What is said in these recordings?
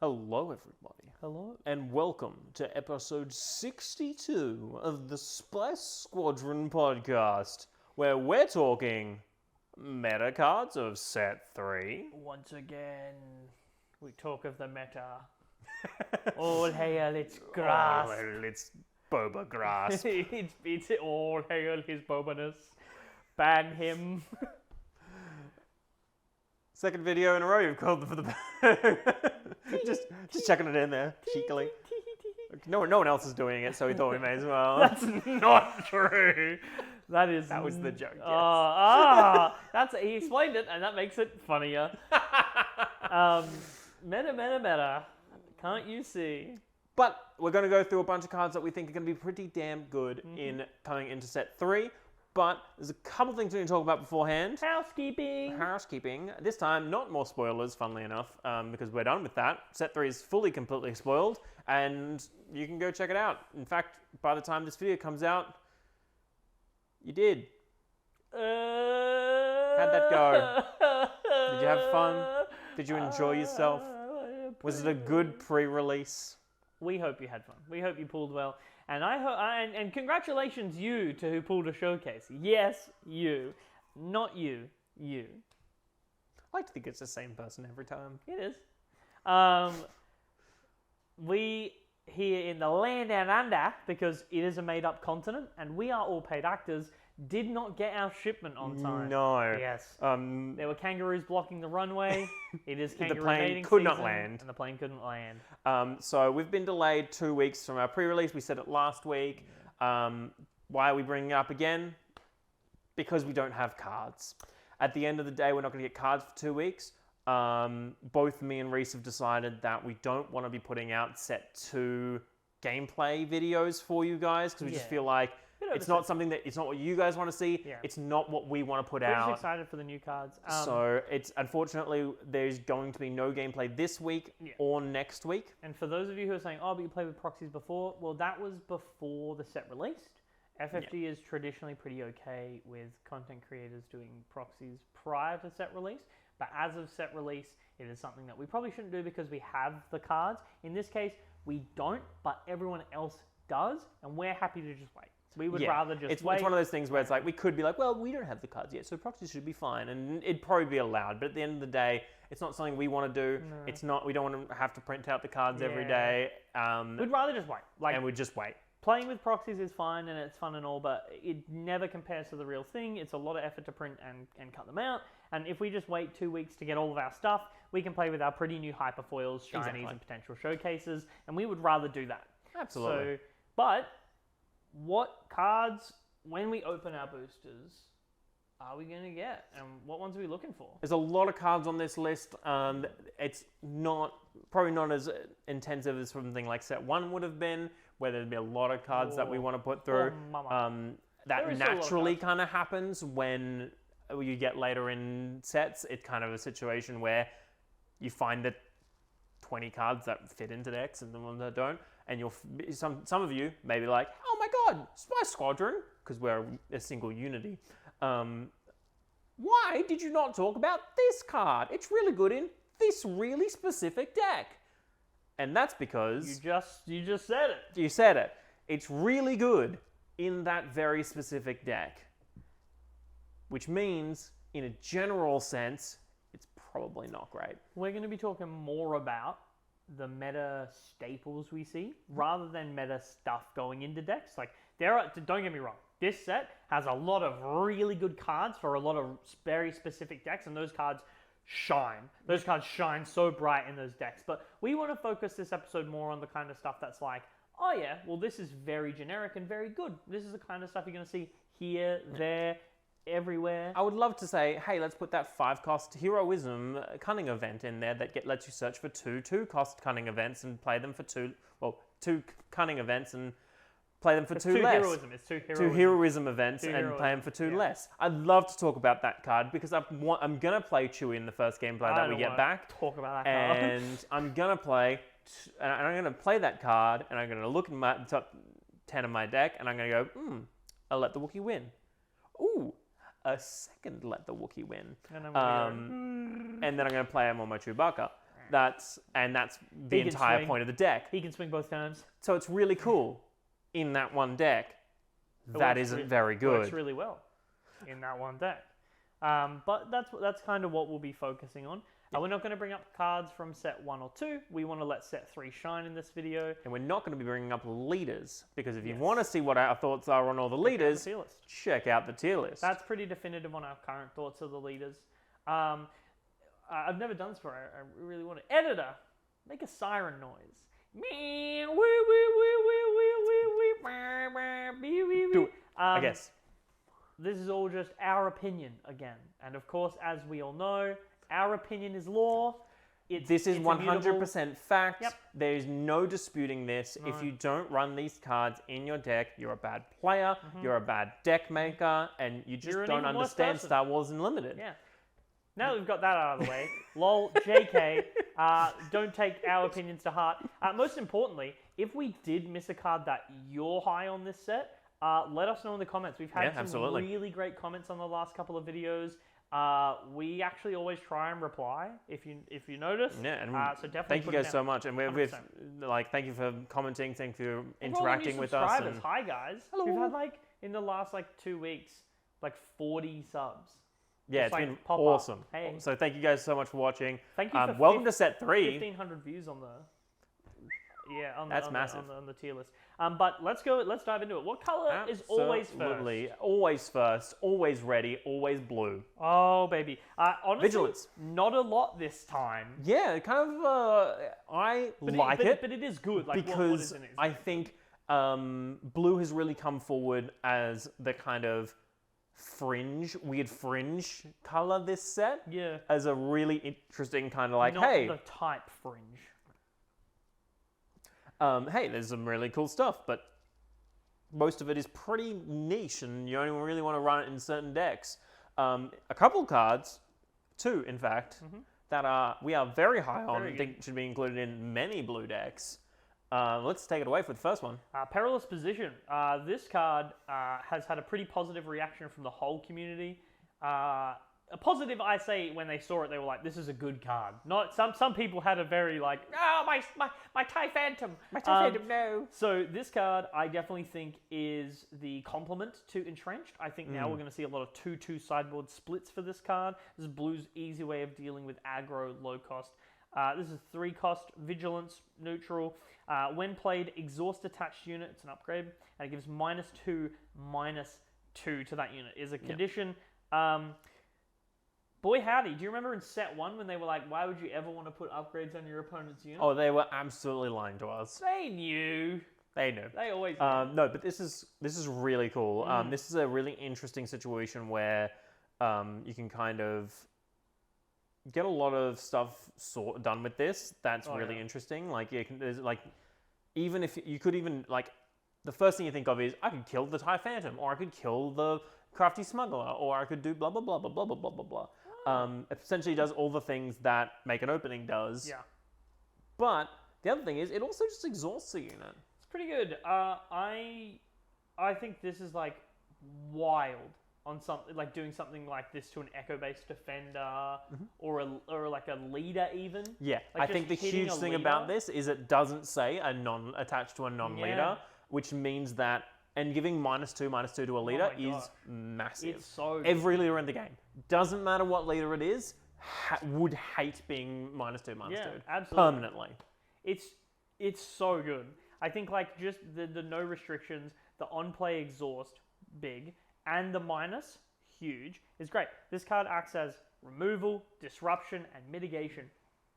Hello, everybody, Hello. and welcome to episode 62 of the Squadron podcast, where we're talking meta cards of set 3. Once again, we talk of the meta. All hail its grasp. Oh, it's Boba Grasp. it's all hail his bobaness. Ban him. Second video in a row you've called for the... just checking it in there, cheekily. No one else is doing it, so we thought we may as well. That's not true. That was the joke, yes. He explained it, and that makes it funnier. Meta. Can't you see? But we're going to go through a bunch of cards that we think are going to be pretty damn good in coming into set 3. But there's a couple things we need to talk about beforehand. Housekeeping. This time, not more spoilers, funnily enough, because we're done with that. Set 3 is fully, completely spoiled, and you can go check it out. In fact, by the time this video comes out, you did. How'd that go? Did you have fun? Did you enjoy yourself? Was it a good pre-release? We hope you had fun. We hope you pulled well. And and congratulations you to who pulled a showcase. Yes, you. Not you. You. I like to think it's the same person every time. It is. We here in the land down under, because it is a made-up continent, and we are all paid actors, did not get our shipment on time. No. Yes. There were kangaroos blocking the runway. It is kangaroo the plane mating could not season, land. and the plane couldn't land. So we've been delayed 2 weeks from our pre-release. We said it last week. Why are we bringing it up again? Because we don't have cards. At the end of the day, we're not going to get cards for 2 weeks. Both me and Reese have decided that we don't want to be putting out set 2 gameplay videos for you guys, because we just feel like it's not something that, it's not what you guys want to see. Yeah. It's not what we want to put out. We're just excited for the new cards. So it's, unfortunately, there's going to be no gameplay this week or next week. And for those of you who are saying, oh, but you played with proxies before, well, that was before the set released. FFG is traditionally pretty okay with content creators doing proxies prior to set release. But as of set release, it is something that we probably shouldn't do because we have the cards. In this case, we don't, but everyone else does, and we're happy to just wait. We would rather just wait. It's one of those things where it's like, we could be like, well, we don't have the cards yet, so proxies should be fine, and it'd probably be allowed. But at the end of the day, it's not something we want to do. No. It's not. We don't want to have to print out the cards every day. We'd rather just wait. And we'd just wait. Playing with proxies is fine and it's fun and all, but it never compares to the real thing. It's a lot of effort to print and cut them out. And if we just wait 2 weeks to get all of our stuff, we can play with our pretty new hyperfoils, shinies, and potential showcases, and we would rather do that. Absolutely. So, but what cards, when we open our boosters, are we going to get? And what ones are we looking for? There's a lot of cards on this list. It's probably not as intensive as something like set 1 would have been, where there'd be a lot of cards that we want to put through. That naturally kind of happens when you get later in sets. It's kind of a situation where you find that 20 cards that fit into decks and the ones that don't. And some of you may be like, oh my god, Spy Squadron, because we're a single unity. Why did you not talk about this card? It's really good in this really specific deck. And that's because... You just said it. You said it. It's really good in that very specific deck. Which means, in a general sense, it's probably not great. We're going to be talking more about the meta staples we see, rather than meta stuff going into decks. Like, don't get me wrong, this set has a lot of really good cards for a lot of very specific decks, and those cards shine. Those cards shine so bright in those decks. But we want to focus this episode more on the kind of stuff that's like, oh yeah, well, this is very generic and very good. This is the kind of stuff you're going to see here, there, everywhere. I would love to say, hey, let's put that 5-cost Heroism Cunning event in there that lets you search for 2-cost Cunning events and play them for 2 Cunning events and play them for 2 less. It's 2 heroism. 2 heroism events and play them for 2 less. I'd love to talk about that card because I'm going to play Chewie in the first gameplay that we get back. Talk about that card. And I'm going to play that card, and I'm going to look at the top 10 of my deck, and I'm going to go, I'll let the Wookiee win. Ooh, a second let the Wookiee win. And then I'm going to play him on my Chewbacca. That's the He can entire swing. point of the deck. He can swing both turns. So it's really cool in that one deck. That works isn't very good. Works really well in that one deck. But that's kind of what we'll be focusing on. We're not going to bring up cards from set 1 or 2. We want to let set 3 shine in this video. And we're not going to be bringing up leaders, because if you want to see what our thoughts are on all the leaders, check out the tier list. That's pretty definitive on our current thoughts of the leaders. I've never done this before. I really want to. Editor, make a siren noise. Do it, I guess. This is all just our opinion again. And of course, as we all know, our opinion is law. This is it's 100% fact. Yep. There is no disputing this. No. If you don't run these cards in your deck, you're a bad player, you're a bad deck maker, and you just don't understand Star Wars Unlimited. Yeah. Now that we've got that out of the way, lol, JK, don't take our opinions to heart. Most importantly, if we did miss a card that you're high on this set, let us know in the comments. We've had some really great comments on the last couple of videos. We actually always try and reply if you notice. Yeah, and so definitely thank you guys so much, and we've thank you for commenting, thank you for interacting with us. And hi guys. Hello. We've had in the last 2 weeks 40 subs. Yeah, it's been awesome. Hey. So thank you guys so much for watching. Thank you. Welcome to set 3. 1,500 views on the. Yeah, That's massive. On the tier list. But let's dive into it. What color is always first? Absolutely, always first, always ready, always blue. Oh baby, honestly, Vigilance. Not a lot this time. Yeah, kind of. I like it, but it is good. Because I think blue has really come forward as the kind of weird fringe color this set. Yeah. As a really interesting kind of Not hey. the type fringe. Hey, there's some really cool stuff, but most of it is pretty niche, and you only really want to run it in certain decks. A couple cards, 2 in fact, that we are very high on and think should be included in many blue decks. Let's take it away for the first one. Perilous Position. This card has had a pretty positive reaction from the whole community. A positive, I say, when they saw it, they were like, "This is a good card." Not some people had a very "Oh, my TIE Phantom, my TIE Phantom, no." So this card, I definitely think, is the complement to Entrenched. I think now we're going to see a lot of 2/2 sideboard splits for this card. This is Blue's easy way of dealing with aggro, low cost. This is 3 cost, Vigilance, Neutral. When played, exhaust attached unit. It's an upgrade, and it gives -2/-2 to that unit. Is a condition. Boy howdy, do you remember in set 1 when they were like, why would you ever want to put upgrades on your opponent's unit? Oh, they were absolutely lying to us. They knew. They knew. They always knew. No, but this is really cool. This is a really interesting situation where you can kind of get a lot of stuff done with this. That's really interesting. Even if you could the first thing you think of is, I could kill the TIE Phantom, or I could kill the Crafty Smuggler, or I could do blah, blah, blah, blah, blah, blah, blah, blah. It essentially does all the things that Make an Opening does. Yeah. But the other thing is, it also just exhausts the unit. It's pretty good. I think this is wild on something doing something like this to an echo-based defender or a leader even. Yeah, I think the huge thing about this is it doesn't say attached to a non-leader, which means that. And giving -2/-2 to a leader is massive. It's so good. Every leader in the game, doesn't matter what leader it is, would hate being -2/-2 absolutely. Permanently. It's so good. I think just the no restrictions, the on-play exhaust, big, and the minus, huge, is great. This card acts as removal, disruption, and mitigation.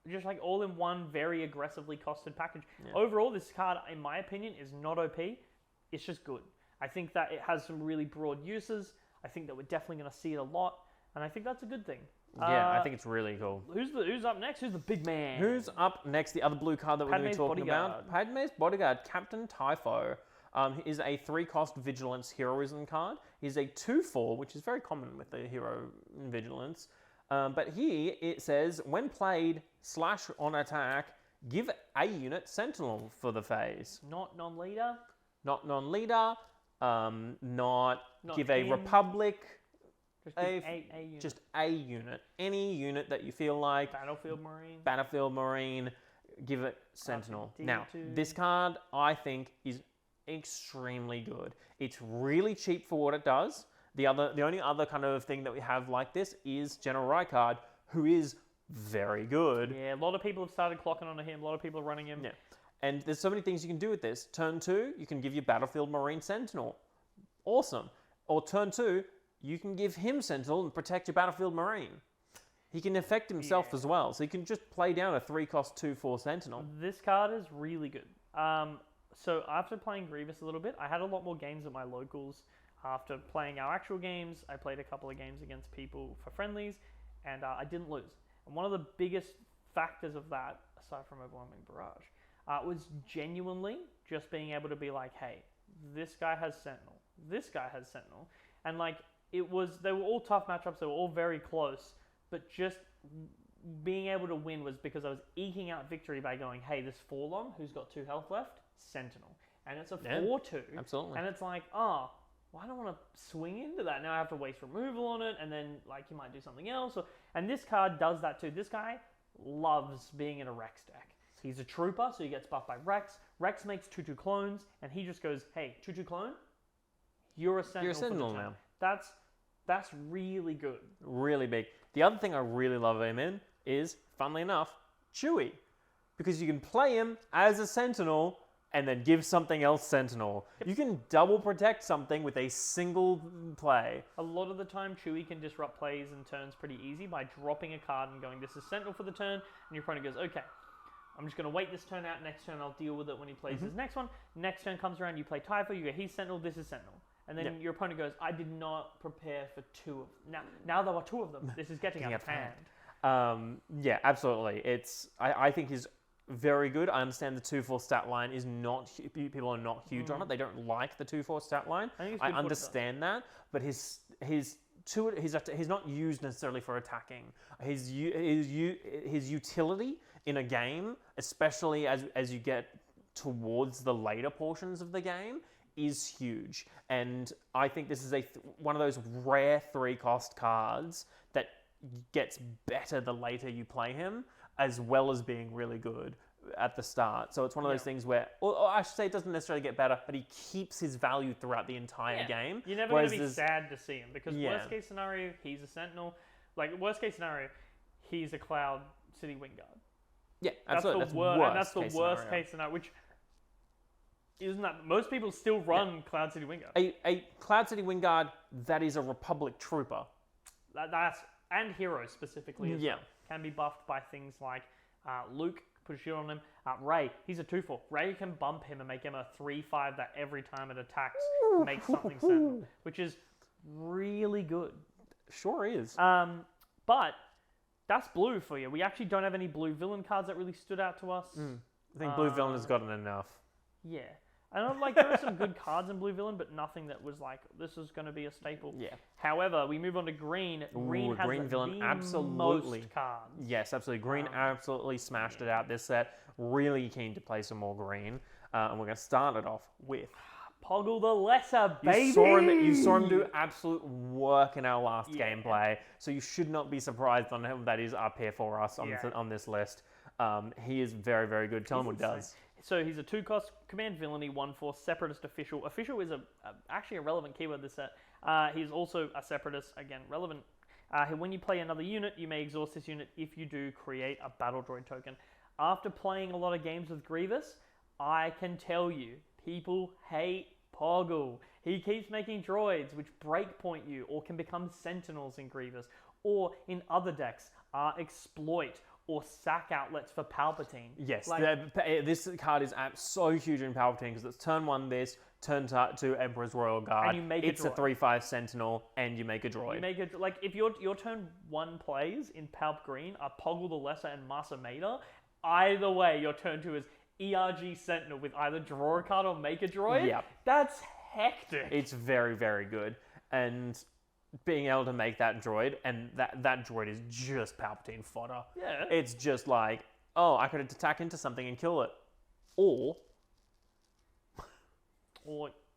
Just all in one very aggressively costed package. Yeah. Overall, this card, in my opinion, is not OP. It's just good. I think that it has some really broad uses. I think that we're definitely going to see it a lot, and I think that's a good thing. Yeah, I think it's really cool. Who's up next? Who's the big man? Who's up next? The other blue card that we're going to be talking about. Padme's Bodyguard, Captain Typho. He is a 3-cost Vigilance Heroism card. He's a 2/4, which is very common with the hero in Vigilance. But here it says, when played / on attack, give a unit Sentinel for the phase. Not non-leader. Not non-leader, not give him. a Republic. Just a unit. Just a unit. Any unit that you feel like. Battlefield Marine. Give it Sentinel. Now, this card, I think, is extremely good. It's really cheap for what it does. The only other kind of thing that we have like this is General Rykard, who is very good. Yeah, a lot of people have started clocking onto him. A lot of people are running him. Yeah. And there's so many things you can do with this. Turn 2, you can give your Battlefield Marine Sentinel. Awesome. Or turn 2, you can give him Sentinel and protect your Battlefield Marine. He can affect himself as well, so you can just play down a 3-cost 2/4 Sentinel. This card is really good. So after playing Grievous a little bit, I had a lot more games at my locals. After playing our actual games, I played a couple of games against people for friendlies, and I didn't lose. And one of the biggest factors of that, aside from overwhelming barrage, was genuinely just being able to be like, hey, this guy has Sentinel, this guy has Sentinel. And like, they were all tough matchups, they were all very close, but just being able to win was because I was eking out victory by going, hey, this Forlong, who's got 2 health left, Sentinel. And it's a 4-2. Absolutely. And it's like, well, I don't want to swing into that. Now I have to waste removal on it, and then like you might do something else. And this card does that too. This guy loves being in a Rex deck. He's a trooper, so he gets buffed by Rex. Rex makes 2/2 clones, and he just goes, hey, 2/2 clone, you're a Sentinel. You're a Sentinel now. That's really good. Really big. The other thing I really love him in is, funnily enough, Chewie. Because you can play him as a Sentinel and then give something else Sentinel. Yep. You can double protect something with a single play. A lot of the time, Chewie can disrupt plays and turns pretty easy by dropping a card and going, this is Sentinel for the turn, and your opponent goes, okay, I'm just going to wait this turn out, next turn I'll deal with it when he plays his next one. Next turn comes around, you play Typho, you go, he's Sentinel, this is Sentinel. And then your opponent goes, I did not prepare for 2 of them. Now there are 2 of them. This is getting out of hand. Yeah, absolutely. I think he's very good. I understand the 2/4 stat line is not, people are not huge on it. They don't like the 2/4 stat line. I understand that, but he's not used necessarily for attacking. His utility in a game, especially as you get towards the later portions of the game, is huge. And I think this is one of those rare 3-cost cards that gets better the later you play him, as well as being really good at the start. So it's one of those things where, or I should say, it doesn't necessarily get better, but he keeps his value throughout the entire game. You're never going to be sad to see him, because worst case scenario, he's a Sentinel. Like, worst case scenario, he's a Cloud City Wingguard. Yeah, absolutely. That's the worst case scenario, which isn't that most people still run Cloud City Wingguard. A Cloud City Wingguard that is a Republic trooper. And heroes specifically as well. Can be buffed by things like Luke, put a shield on him. Rey, he's a 2/4. Rey can bump him and make him a 3/5 that every time it attacks makes something Sentinel, which is really good. Sure is. But that's blue for you. We actually don't have any blue villain cards that really stood out to us. I think blue villain has gotten enough. Yeah. And like, there are some good cards in blue villain, but nothing that was like, this is going to be a staple. Yeah. However, we move on to green. Green has green villain, the absolutely. most cards. Yes, absolutely. Green absolutely smashed it out this set. Really keen to play some more green. And we're going to start it off with Pogle the Lesser, baby! You saw him do absolute work in our last gameplay, so you should not be surprised on him that is up here for us on this list. He is very, very good. Tell him what he does. So he's a 2-cost command villainy, 1/4 separatist official. Official is actually a relevant keyword this set. He's also a separatist, again, relevant. When you play another unit, you may exhaust this unit. If you do, create a battle droid token. After playing a lot of games with Grievous, I can tell you, people hate Pogle. He keeps making droids which breakpoint you or can become sentinels in Grievous, or in other decks, exploit or sack outlets for Palpatine. Yes, this card is so huge in Palpatine because it's turn 1 this, turn 2 Emperor's Royal Guard. And you make it's a 3/5 Sentinel, and you make a droid. Like, if your turn 1 plays in Palp Green are Pogle the Lesser and Masa Mater, either way, your turn 2 is ERG Sentinel with either draw a card or make a droid. Yep. That's hectic. It's very, very good. And being able to make that droid, and that droid is just Palpatine fodder. Yeah. It's just like, oh, I could attack into something and kill it. Or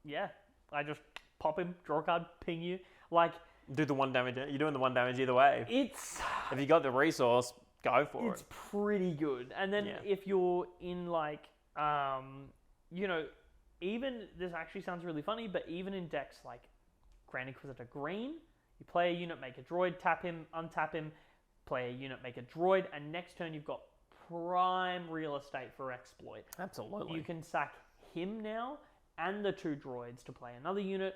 yeah, I just pop him, draw a card, ping you. Like, Do the 1 damage. You're doing the 1 damage either way. It's If you got the resource, go for it's it. pretty good. And then if you're in like, you know, even this actually sounds really funny, but even in decks like Grand Inquisitor Green, you play a unit, make a droid, tap him, untap him, play a unit, make a droid, and next turn you've got prime real estate for exploit. Absolutely. You can sack him now and the 2 droids to play another unit.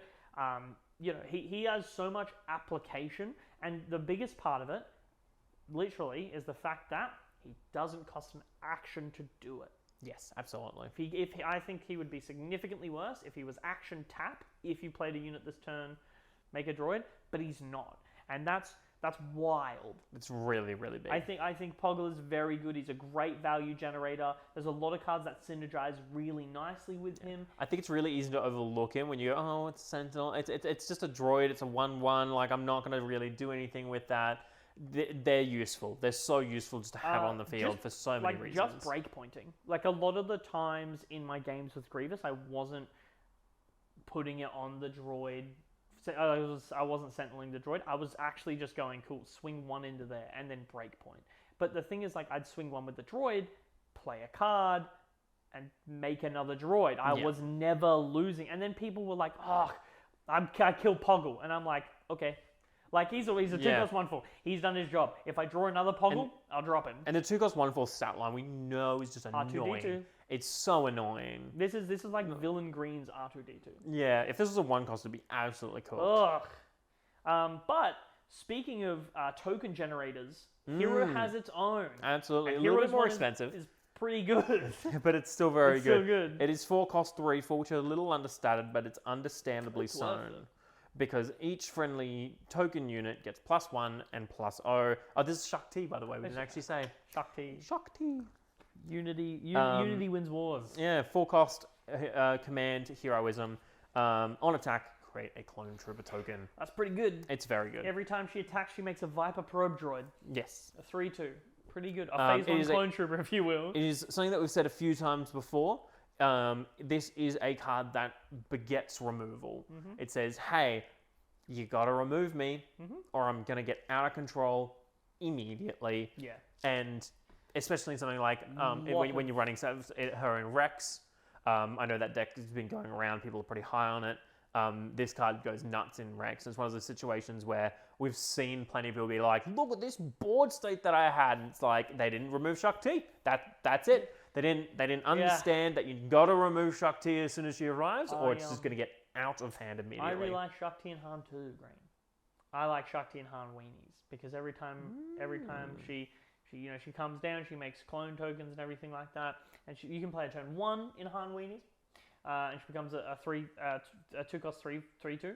You know, he has so much application, and the biggest part of it, literally, is the fact that he doesn't cost an action to do it. Yes, absolutely. I think he would be significantly worse if he was action tap. If you played a unit this turn, make a droid, but he's not, and that's wild. It's really, really big. I think Pogle is very good. He's a great value generator. There's a lot of cards that synergize really nicely with him. I think it's really easy to overlook him when you go, oh, it's Sentinel. It's just a droid. It's a 1/1. Like, I'm not going to really do anything with that. They're useful. They're so useful just to have on the field for so many reasons. Just breakpointing. Like, a lot of the times in my games with Grievous, I wasn't putting it on the droid. I wasn't sentineling the droid. I was actually just going, cool, swing 1 into there and then breakpoint. But the thing is, like, I'd swing 1 with the droid, play a card, and make another droid. I was never losing. And then people were like, oh, I killed Pogle. And I'm like, okay. Like, he's a 2+1/4. He's done his job. If I draw another Pogle, I'll drop him. And the 2+1/4 stat line, we know is just annoying. R2D2. It's so annoying. This is like Villain Green's R2D2. Yeah, if this was a 1 cost, it'd be absolutely cool. Ugh. But speaking of token generators, Hero has its own. Absolutely. And A little bit Hero's more one expensive. Is pretty good. But it's still very good. Still good. It is 4 cost 3, for which are a little understated, but it's understandably It's so. worth it. Because each friendly token unit gets +1 and +0. Oh, this is Shakti, by the way. We didn't actually say. Shakti. Unity. Unity wins wars. Yeah, 4 cost command heroism. On attack, create a clone trooper token. That's pretty good. It's very good. Every time she attacks, she makes a Viper probe droid. Yes. A 3/2. Pretty good. A phase 1 clone trooper, if you will. It is something that we've said a few times before. This is a card that begets removal. It says, hey, you gotta remove me, or I'm gonna get out of control immediately. Yeah. And especially in something like when you're running her in Rex, I know that deck has been going around. People are pretty high on it. This card goes nuts in Rex. It's one of those situations where we've seen plenty of people be like, look at this board state that I had. And it's like, they didn't remove Shakti. That's it. They didn't understand that you gotta remove Shakti as soon as she arrives, or it's just gonna get out of hand immediately. I really like Shakti and Han too, Green. I like Shakti and Han weenies because every time she comes down, she makes clone tokens and everything like that, and you can play a turn 1 in Han weenies, and she becomes a 2 cost 3/2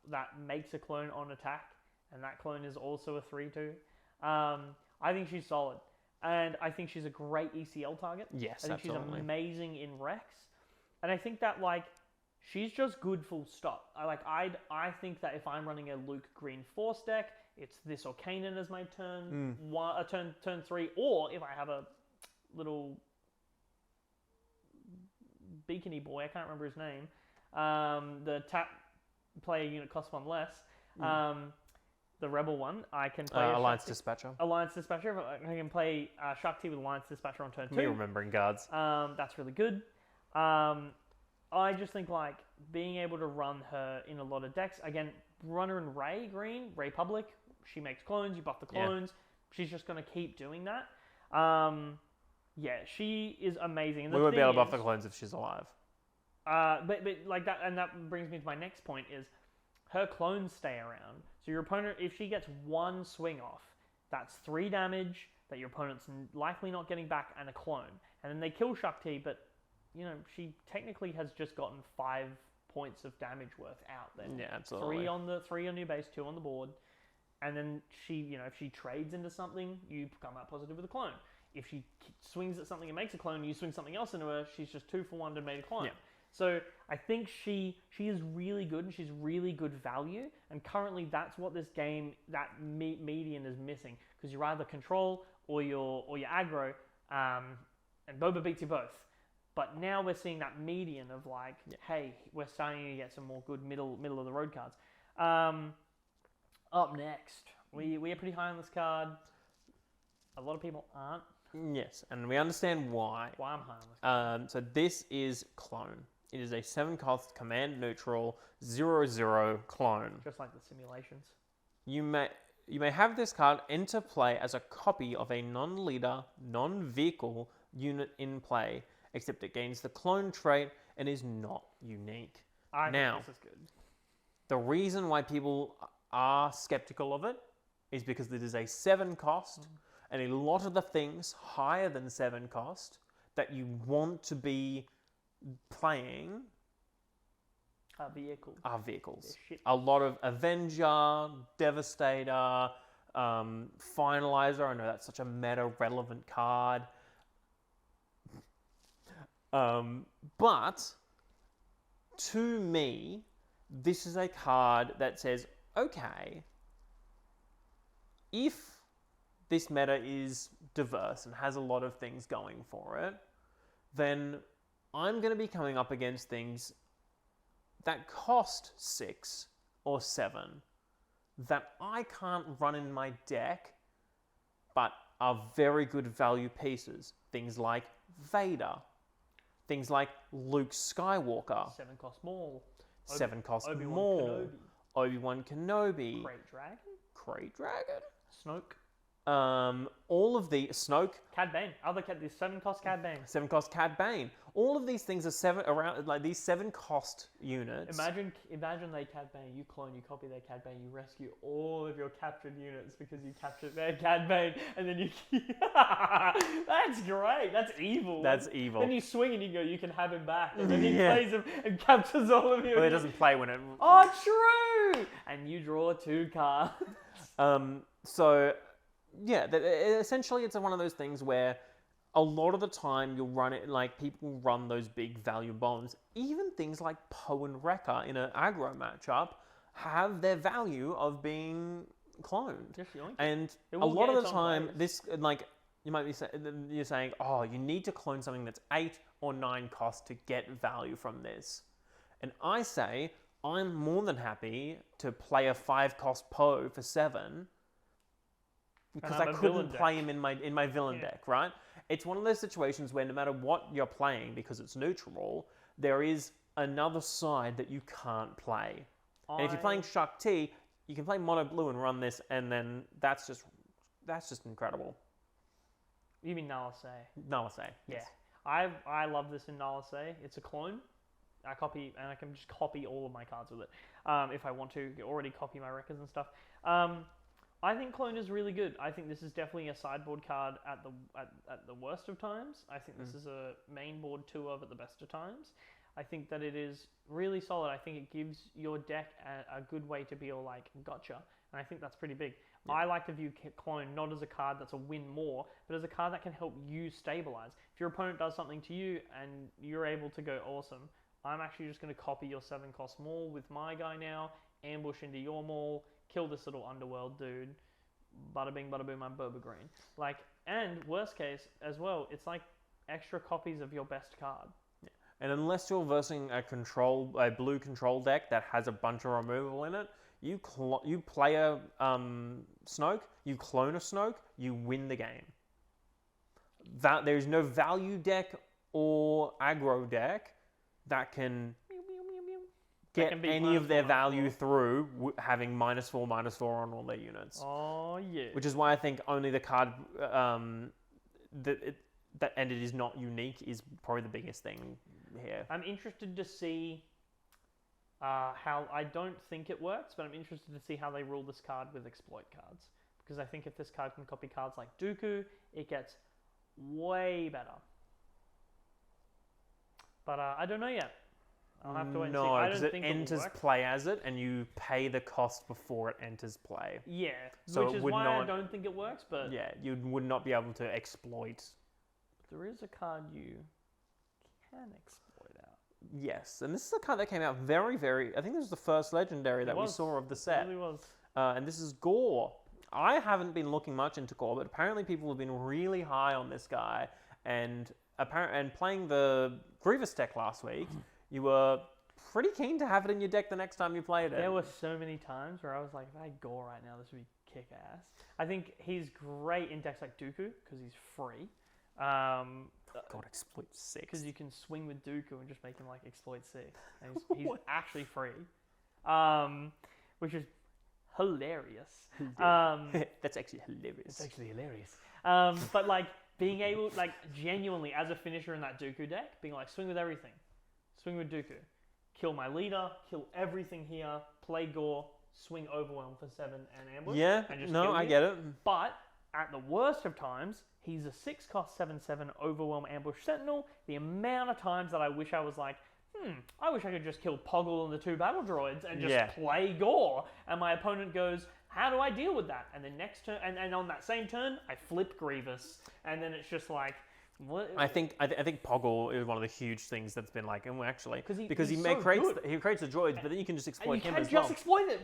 that makes a clone on attack, and that clone is also a 3/2. I think she's solid. And I think she's a great ECL target. Yes, I think absolutely. she's amazing in Rex. And I think that, like, she's just good full stop. I think that if I'm running a Luke Green Force deck, it's this or Kanan as my turn, turn 3, or if I have a little beacony boy, I can't remember his name, the tap player unit costs 1 less, the Rebel one, I can play Alliance Dispatcher. Alliance Dispatcher. I can play Shakti with Alliance Dispatcher on turn 2. Me remembering guards. That's really good. I just think, like, being able to run her in a lot of decks. Again, run her in Ray Public. She makes clones. You buff the clones. Yeah. She's just going to keep doing that. Yeah, she is amazing. And we won't be able to buff the clones if she's alive. But like that, and that brings me to my next point is her clones stay around. So your opponent, if she gets 1 swing off, that's 3 damage that your opponent's likely not getting back and a clone. And then they kill Shakti, but, you know, she technically has just gotten 5 points of damage worth out there. Yeah, absolutely. 3 on your base, 2 on the board. And then she, you know, if she trades into something, you come out positive with a clone. If she swings at something and makes a clone, you swing something else into her, she's just 2 for 1 and made a clone. Yeah. So I think she is really good and she's really good value. And currently that's what this game, that median is missing. Because you're either control or you're aggro, and Boba beats you both. But now we're seeing that median of like, hey, we're starting to get some more good middle of the road cards. Up next, we are pretty high on this card. A lot of people aren't. Yes, and we understand why. Why I'm high on this card. So this is Clone. It is a 7-cost command neutral 0/0 clone. Just like the simulations. You may have this card enter play as a copy of a non-leader, non-vehicle unit in play, except it gains the clone trait and is not unique. I Now, think this is good. the reason why people are skeptical of it is because it is a 7-cost, and a lot of the things higher than 7 cost that you want to be playing Vehicles. are vehicles. Shit. A lot of Avenger, Devastator, Finalizer. I know that's such a meta-relevant card. But to me, this is a card that says, okay, if this meta is diverse and has a lot of things going for it, then I'm going to be coming up against things that cost 6 or 7 that I can't run in my deck, but are very good value pieces. Things like Vader. Things like Luke Skywalker. 7 cost more. 7 cost Obi-Wan more. Kenobi. Obi-Wan Kenobi. Crate Dragon. Snoke. Snoke. All of the Snoke. Cad Bane. The 7 cost Cad Bane. 7 cost Cad Bane. All of these things are these 7 cost units. Imagine they Cad Bane. You clone, you copy their Cad Bane, you rescue all of your captured units because you captured their Cad Bane, and then you. That's great. That's evil. That's evil. Then you swing and you go, you can have him back, and then he plays him and captures all of you. Well, it doesn't play when it. Oh, true. And you draw 2 cards. So, yeah, essentially it's one of those things where a lot of the time you'll run it, like people run those big value bombs. Even things like Poe and Wrecker in an aggro matchup have their value of being cloned. And a lot of the time, this, like, you might be you're saying, oh, you need to clone something that's 8 or 9 cost to get value from this. And I say, I'm more than happy to play a 5-cost Poe for 7 because I couldn't play him in my villain deck, right? It's one of those situations where no matter what you're playing, because it's neutral, there is another side that you can't play. And if you're playing Shakti, you can play Mono Blue and run this, and then that's just incredible. You mean Nalase? Nalase, yes. Yeah. I love this in Nalase. It's a clone. I can just copy all of my cards with it. If I want to, already copy my records and stuff. I think Clone is really good. I think this is definitely a sideboard card at the worst of times. I think this is a main board 2 of at the best of times. I think that it is really solid. I think it gives your deck a good way to be all like, gotcha. And I think that's pretty big. Yeah. I like to view Clone not as a card that's a win more, but as a card that can help you stabilize. If your opponent does something to you and you're able to go, awesome, I'm actually just going to copy your 7-cost maul with my guy now, ambush into your maul, kill this little underworld dude, bada bing, bada boom, I'm Boba Green. Like, and worst case as well, it's like extra copies of your best card. Yeah. And unless you're versing a blue control deck that has a bunch of removal in it, you play a Snoke, you clone a Snoke, you win the game. There's no value deck or aggro deck that can get any of their value through having -4/-4 on all their units. Oh, yeah. Which is why I think only the card and it is not unique is probably the biggest thing here. I'm interested to see how, I don't think it works, but I'm interested to see how they rule this card with exploit cards. Because I think if this card can copy cards like Dooku, it gets way better. But I don't know yet. I'll have to wait and see. No, because it enters play as it, and you pay the cost before it enters play. Yeah, so which is why I don't think it works, but... Yeah, you would not be able to exploit. There is a card you can exploit out. Yes, and this is a card that came out very... I think this was the first legendary that we saw of the set. It really was. And this is Gore. I haven't been looking much into Gore, but apparently people have been really high on this guy, and playing the Grievous deck last week, you were pretty keen to have it in your deck the next time you played it. There were so many times where I was like, if I had Gore right now, this would be kick-ass. I think he's great in decks like Dooku, because he's free. God, exploit 6. Because you can swing with Dooku and just make him like exploit 6. And he's actually free. Which is hilarious. That's actually hilarious. It's actually hilarious. But like being able, like genuinely as a finisher in that Dooku deck, being like swing with everything. Swing with Dooku. Kill my leader, kill everything here, play Gore, swing Overwhelm for 7 and ambush. Yeah, and just no, I get it. But at the worst of times, he's a 6-cost 7/7 Overwhelm Ambush Sentinel. The amount of times that I wish I was like, I wish I could just kill Pogle and the 2 battle droids and just play Gore. And my opponent goes, how do I deal with that? And then next turn, and on that same turn, I flip Grievous. And then it's just like, what? I think Pogle is one of the huge things that's been like, and actually, because he creates the droids, but then you can just exploit him as well. You can just exploit him.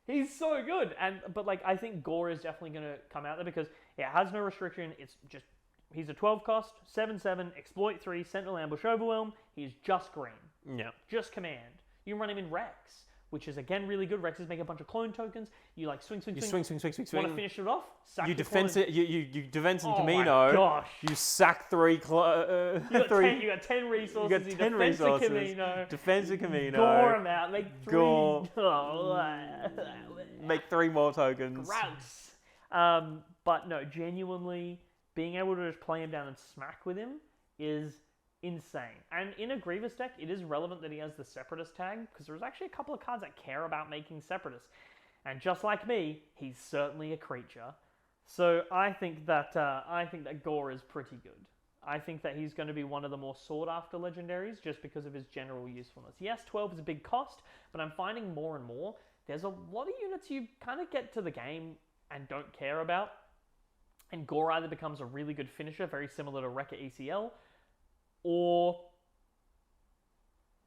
He's so good. But like I think Gore is definitely going to come out there because it has no restriction. It's just he's a 12-cost 7/7 exploit 3 Sentinel Ambush Overwhelm. He's just green. Yeah. Just command. You can run him in Rex, which is again really good. Rexes make a bunch of clone tokens. You like swing. You swing. swing. Want to finish it off? Sack You the defense clone. it. You defense in Oh Camino. my gosh. You sack 3. You got 10 resources. You got 10 resources. Camino. Defense of Camino. Gore him out. Make 3. Gore. Oh. Make 3 more tokens. Grouse. But no, genuinely being able to just play him down and smack with him is insane. And in a Grievous deck, it is relevant that he has the Separatist tag because there's actually a couple of cards that care about making Separatists. And just like me, he's certainly a creature. So I think that Gore is pretty good. I think that he's going to be one of the more sought-after legendaries just because of his general usefulness. Yes, 12 is a big cost, but I'm finding more and more there's a lot of units you kind of get to the game and don't care about. And Gore either becomes a really good finisher, very similar to Wrecker ECL, or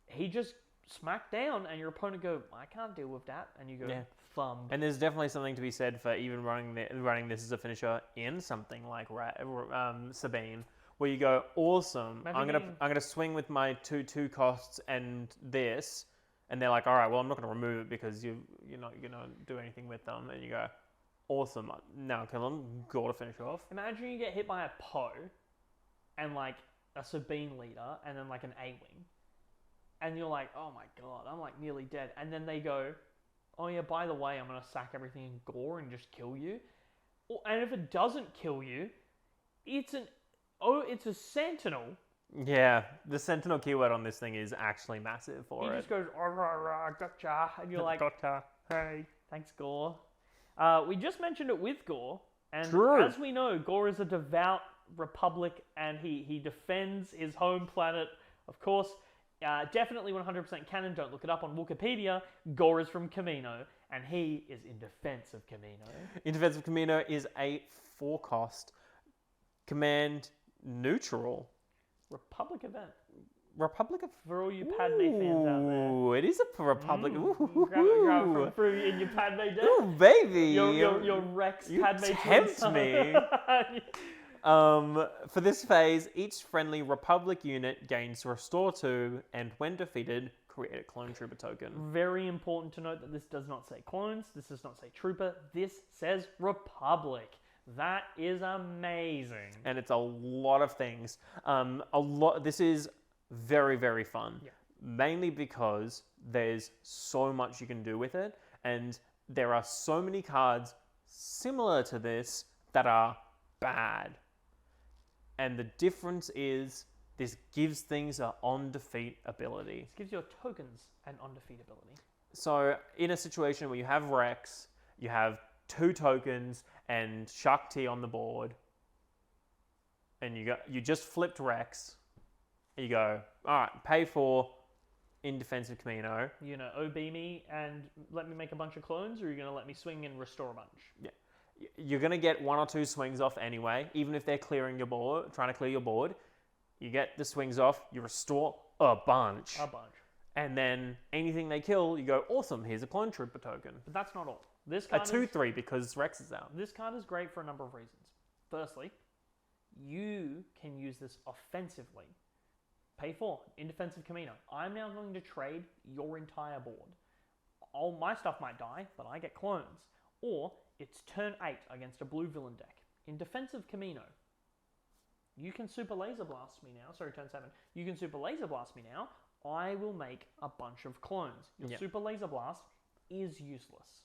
he just smacked down and your opponent go, I can't deal with that. And you go, thumb. And there's definitely something to be said for even running this as a finisher in something like Sabine, where you go, awesome, I'm gonna swing with my 2/2 costs and this, and they're like, all right, well, I'm not gonna remove it because you're not gonna do anything with them, and you go, awesome, now kill him, Gore to finish off. Imagine you get hit by a Poe and like a Sabine leader and then like an A-Wing, and you're like, oh my god, I'm like nearly dead, and then they go, oh yeah, by the way, I'm gonna sack everything in Gore and just kill you. And if it doesn't kill you, it's a Sentinel. Yeah, the Sentinel keyword on this thing is actually massive for it. He just goes, gotcha, and you're like, gotcha. Hey, thanks, Gore. We just mentioned it with Gore, and True. As we know, Gore is a devout Republic, and he defends his home planet. Of course, definitely 100% canon. Don't look it up on Wikipedia. Gore is from Camino, and he is in defense of Camino. In defense of Camino is a 4-cost command neutral Republic event. Republic of... For all you Padme fans out there. Ooh, it is a Republic. Grab it from in your Padme deck. Ooh, baby. Your Rex you Padme tempt me. For this phase, each friendly Republic unit gains Restore 2, and when defeated, create a Clone Trooper token. Very important to note that this does not say clones, this does not say Trooper, this says Republic. That is amazing. And it's a lot of things. This is very, very fun. Yeah. Mainly because there's so much you can do with it, and there are so many cards similar to this that are bad. And the difference is this gives things an on-defeat ability. This gives your tokens an on-defeat ability. So in a situation where you have Rex, you have 2 tokens and Shakti on the board, and you just flipped Rex, and you go, all right, pay for in defense of Camino. You're going to OB me and let me make a bunch of clones, or are you going to let me swing and restore a bunch? Yeah. You're going to get 1 or 2 swings off anyway, even if they're clearing your board, trying to clear your board. You get the swings off, you restore a bunch. And then anything they kill, you go, awesome, here's a Clone Trooper token. But that's not all. This card a 2/3 because Rex is out. This card is great for a number of reasons. Firstly, you can use this offensively. pay 4 in defensive Camino. I'm now going to trade your entire board. All my stuff might die, but I get clones. Or it's turn 8 against a blue villain deck. In defensive Camino, you can Super Laser Blast me now. Sorry, turn 7. You can Super Laser Blast me now. I will make a bunch of clones. Your Super Laser Blast is useless.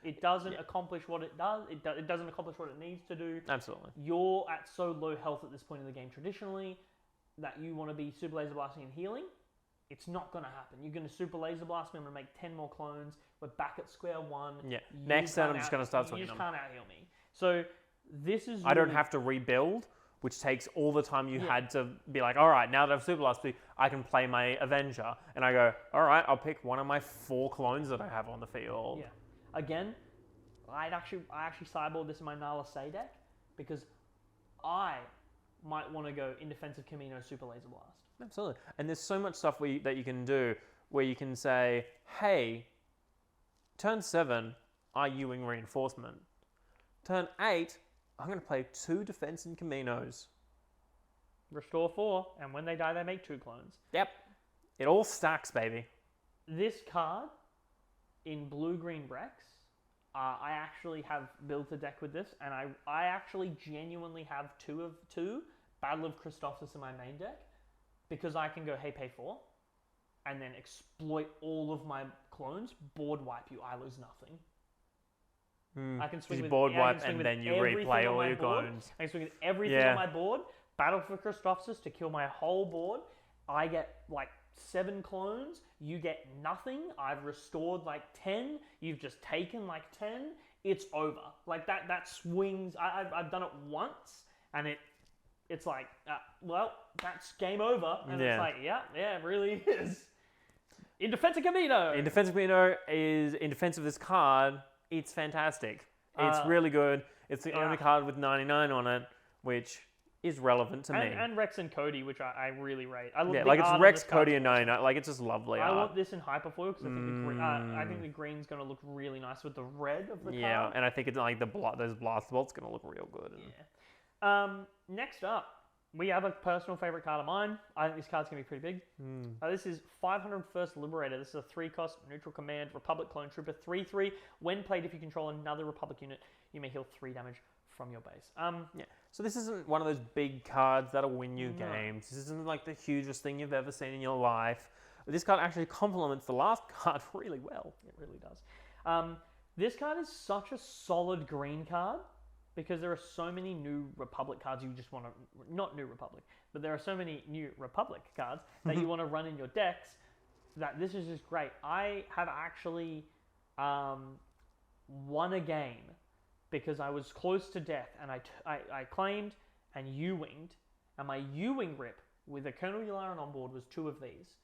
It doesn't accomplish what it does. It doesn't accomplish what it needs to do. Absolutely. You're at so low health at this point in the game traditionally that you want to be Super Laser Blasting and healing. It's not going to happen. You're going to Super Laser Blast me. I'm going to make 10 more clones. We're back at square one. Yeah. Next turn, I'm just going to start swinging them. You them. just can't out-heal me. So this is... I don't have to rebuild, which takes all the time you had to be like, all right, now that I've Super Blasted, I can play my Avenger. And I go, all right, I'll pick one of my 4 clones that I have on the field. Yeah. Again, I actually sideboard this in my Nala Say deck because I might want to go in defensive Camino Super Laser Blast. Absolutely. And there's so much stuff that you can do where you can say, hey, turn 7, I Ewing Reinforcement. Turn 8, I'm going to play 2 defense and Caminos. Restore 4, and when they die, they make 2 clones. Yep. It all stacks, baby. This card in blue-green Brex, I actually have built a deck with this, and I actually genuinely have 2 Battle of Christophsis in my main deck, because I can go, hey, pay 4, and then exploit all of my clones, board wipe you, I lose nothing. I can swing with board wipe and then you replay all your clones. I can swing with everything on my board, Battle for Christophsis to kill my whole board. I get like 7 clones, you get nothing. I've restored like 10, you've just taken like 10. It's over. Like that swings. I've done it once, and it's like, well, that's game over. And it's like, yeah, it really is. In defense of Camino. In defense of Camino is, in defense of this card, it's fantastic. It's really good. It's the only card with 99 on it, which is relevant to me. And Rex and Cody, which I really rate. Like it's Rex, Cody, and 99. Like it's just lovely I art. want this in Hyperfoil because I think the green's going to look really nice with the red of the card. Yeah, and I think it's like those blast bolts going to look real good. Yeah. Next up, we have a personal favorite card of mine. I think this card's going to be pretty big. This is 501st Liberator. This is a 3-cost neutral command Republic Clone Trooper 3/3. When played, if you control another Republic unit, you may heal 3 damage from your base. So this isn't one of those big cards that'll win you games. This isn't like the hugest thing you've ever seen in your life. But this card actually complements the last card really well. It really does. This card is such a solid green card because there are so many New Republic cards you just want to... Not New Republic, but there are so many New Republic cards that you want to run in your decks that this is just great. I have actually won a game because I was close to death, and I claimed and U-winged, and my U-wing rip with a Colonel Yularen on board was 2 of these.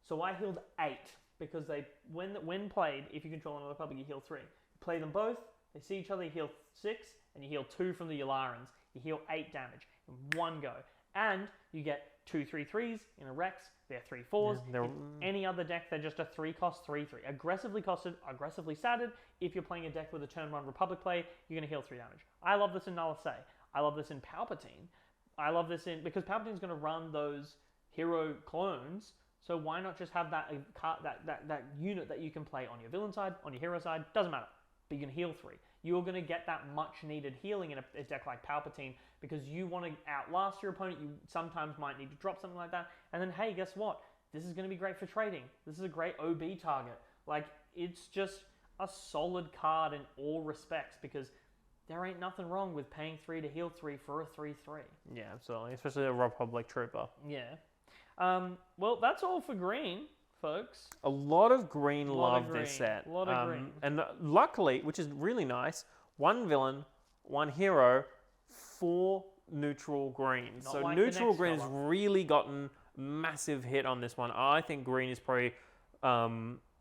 So I healed 8 because when played, if you control another Republic, you heal 3. You play them both, they see each other, you heal 6, and you heal 2 from the Yularans. You heal 8 damage in one go. And you get 2 3/3s in a Rex. They're 3/4s. Yeah, in any other deck, they're just a 3-cost 3/3. Aggressively costed, aggressively statted. If you're playing a deck with a turn 1 Republic play, you're going to heal 3 damage. I love this in Nala Se. I love this in Palpatine. I love this because Palpatine's going to run those hero clones. So why not just have that unit that you can play on your villain side, on your hero side? Doesn't matter. But you can heal 3. You're going to get that much needed healing in a deck like Palpatine because you want to outlast your opponent. You sometimes might need to drop something like that. And then, hey, guess what? This is going to be great for trading. This is a great OB target. Like, it's just a solid card in all respects because there ain't nothing wrong with paying 3 to heal 3 for a 3/3. Yeah, absolutely. Especially a Republic Trooper. Yeah. Well, that's all for green, folks. A lot of green love this set. A lot of green. And luckily, which is really nice, 1 villain, 1 hero, 4 neutral greens. So like neutral green has really gotten massive hit on this one. I think green is probably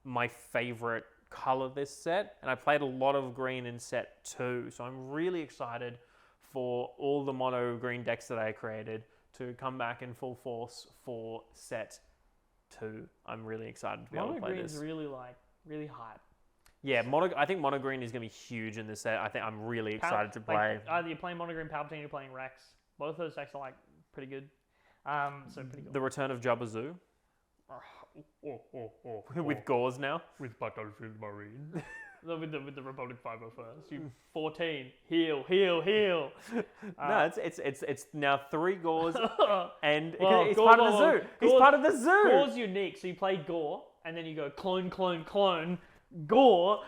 my favorite color this set. And I played a lot of green in set 2. So I'm really excited for all the mono green decks that I created to come back in full force for set 2. I'm really excited to be able to play this. Mono green's really hype. Yeah, I think mono green is going to be huge in this set. I'm really excited to play. Either you're playing mono green Palpatine or you're playing Rex. Both those decks are like pretty good. So pretty cool. The return of Jabba Zoo with Gores now. With Battlefield Marine. with the Republic 501st. You 14. Heal. No, it's now 3 Gores, and Well, it's Gore- part of the Gore- zoo. He's part of the zoo. Gore's unique, so you play Gore, and then you go clone, Gore.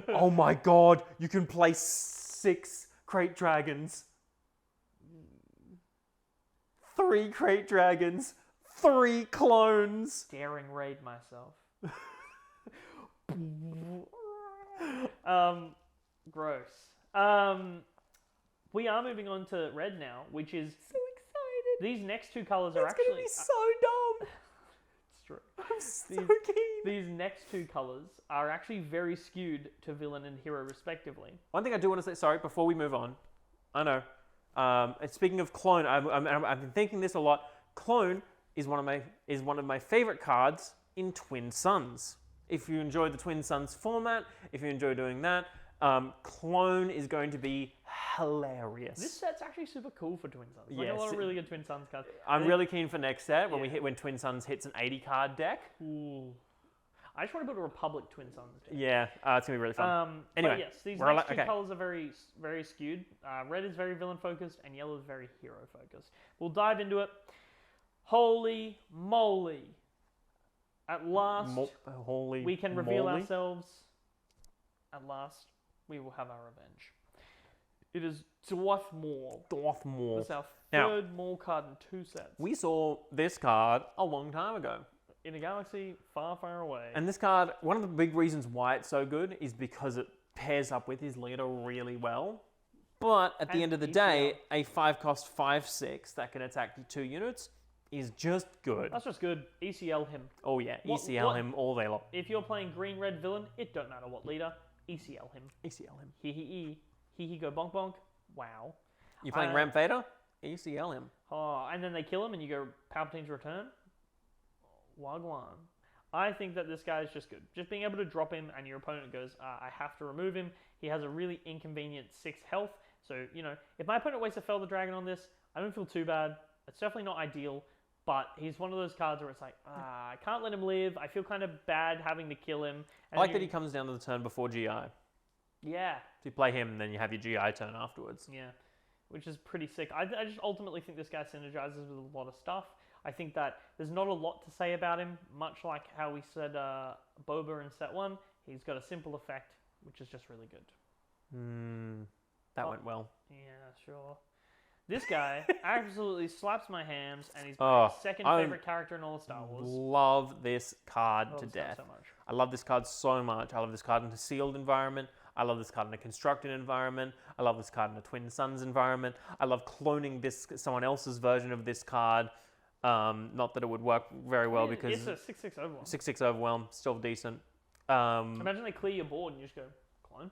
Oh my god, you can play 6 crate dragons. 3 crate dragons. 3 clones. Daring raid myself. Gross. We are moving on to red now, which is So excited. these next 2 colors are It's actually. gonna be so dumb. It's true. I'm so These- keen. These next 2 colors are actually very skewed to villain and hero respectively. One thing I do want to say, sorry, before we move on, I know. And speaking of clone, I've been thinking this a lot. Clone is one of my favorite cards in Twin Suns. If you enjoy the Twin Suns format, if you enjoy doing that, Clone is going to be hilarious. This set's actually super cool for Twin Suns. Like Yes. a lot of really good Twin Suns cards. I'm really keen for next set Yeah. when Twin Suns hits an 80 card deck. Ooh. I just want to build a Republic Twin Suns deck. Yeah, it's gonna be really fun. Anyway, Anyway, yes, these we're next 2 okay. colors are very skewed. Red is very villain focused, and yellow is very hero focused. We'll dive into it. Holy moly! At last, Holy we can reveal moly. ourselves. At last, we will have our revenge. It is Dwarf Maul. Dwarf Maul. This is our Now- 3rd Maul card in 2 sets. We saw this card a long time ago. In a galaxy far, far away. And this card, one of the big reasons why it's so good is because it pairs up with his leader really well. But at the And end of the ECL. day, a 5-cost 5/6 that can attack 2 units is just good. That's just good. ECL him. Oh yeah, What- ECL what- him all day long. If you're playing green-red villain, it don't matter what leader. ECL him. ECL him. He go bonk bonk. Wow. You playing Uh, Ramp Vader? ECL him. Oh, and then they kill him and you go Palpatine's return. Wagwan. I think that this guy is just good. Just being able to drop him and your opponent goes, I have to remove him. He has a really inconvenient 6 health. So, if my opponent wastes a Fel the Dragon on this, I don't feel too bad. It's definitely not ideal. But he's one of those cards where it's like, I can't let him live. I feel kind of bad having to kill him. I like that he comes down to the turn before GI. Yeah. So you play him, and then you have your GI turn afterwards. Yeah. Which is pretty sick. I just ultimately think this guy synergizes with a lot of stuff. I think that there's not a lot to say about him, much like how we said Boba in set 1. He's got a simple effect, which is just really good. That went well. Yeah, sure. This guy absolutely slaps my hams, and he's my second favorite character in all of Star Wars. Love this card Love to this guy death. so much. I love this card so much. I love this card in a sealed environment. I love this card in a constructed environment. I love this card in a Twin Suns environment. I love cloning someone else's version of this card. Not that it would work very well because it's a 6/6 overwhelm. 6/6 overwhelm, still decent. Imagine they clear your board and you just go clone,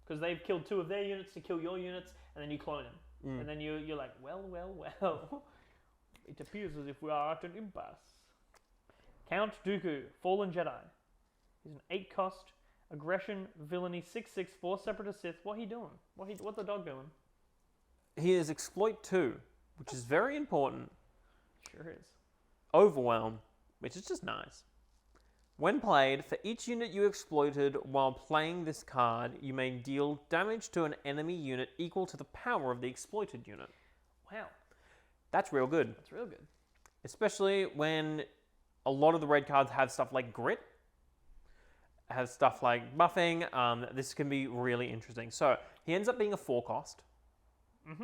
because they've killed 2 of their units to kill your units, and then you clone them, and then you're like, well. It appears as if we are at an impasse. Count Dooku, Fallen Jedi. He's an 8-cost aggression, villainy, 6/6, 4 Separatist Sith. What he doing? What the dog doing? He is exploit 2, which is very important. Sure is. Overwhelm, which is just nice. When played, for each unit you exploited while playing this card, you may deal damage to an enemy unit equal to the power of the exploited unit. Wow, That's real good. that's real good. Especially when a lot of the red cards have stuff like grit, have stuff like buffing. This can be really interesting. So he ends up being a 4-cost.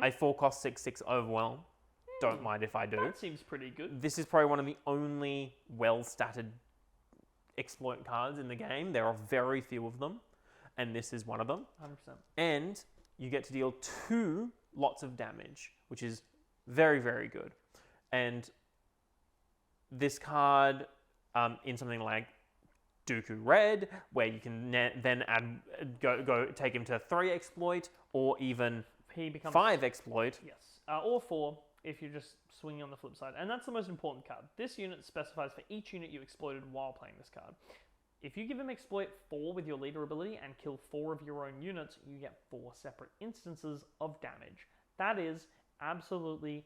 A 4-cost 6/6 overwhelm. Don't mind if I do. That seems pretty good. This is probably one of the only well-statted exploit cards in the game. There are very few of them, and this is one of them. 100%. And you get to deal 2 lots of damage, which is very, very good. And this card, in something like Dooku Red, where you can then go take him to 3 exploit, or even He becomes 5 exploit. Yes, or 4 if you're just swinging on the flip side. And that's the most important card. This unit specifies for each unit you exploited while playing this card. If you give him exploit 4 with your leader ability and kill 4 of your own units, you get 4 separate instances of damage. That is absolutely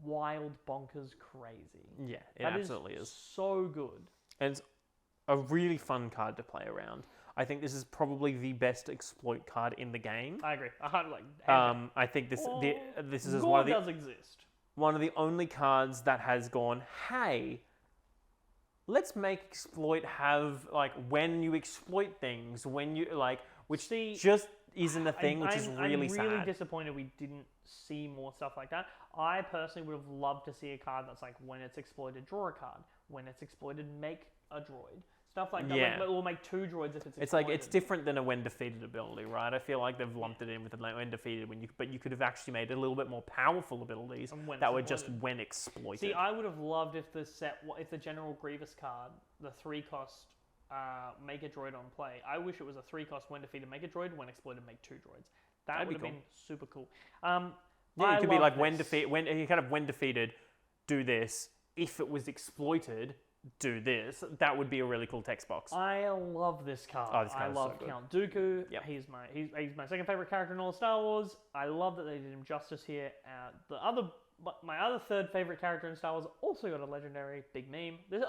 wild, bonkers, crazy. Yeah, it That absolutely is. So good. And it's a really fun card to play around. I think this is probably the best exploit card in the game. I agree. I can't like. I think this is Gore does exist. one of the only cards that has gone, hey, let's make exploit have like when you exploit things, when you like, which just isn't a thing, which is really sad. I'm really disappointed we didn't see more stuff like that. I personally would have loved to see a card that's like, when it's exploited, draw a card. When it's exploited, make a droid. Stuff like that. Yeah. We'll make 2 droids if it's exploited. It's like, it's different than a when defeated ability, right? I feel like they've lumped it in with a when defeated, but you could have actually made a little bit more powerful abilities that were just when exploited. See, I would have loved if if the General Grievous card, the 3-cost make a droid on play. I wish it was a 3-cost when defeated, make a droid, when exploited, make 2 droids. That would have been super cool. Yeah, it could be like when defeated, do this. If it was exploited, do this. That would be a really cool text box. I love this card. Oh, this card I love so Count Dooku. Yep. He's my second favorite character in all of Star Wars. I love that they did him justice here. My other third favorite character in Star Wars also got a legendary. Big meme. This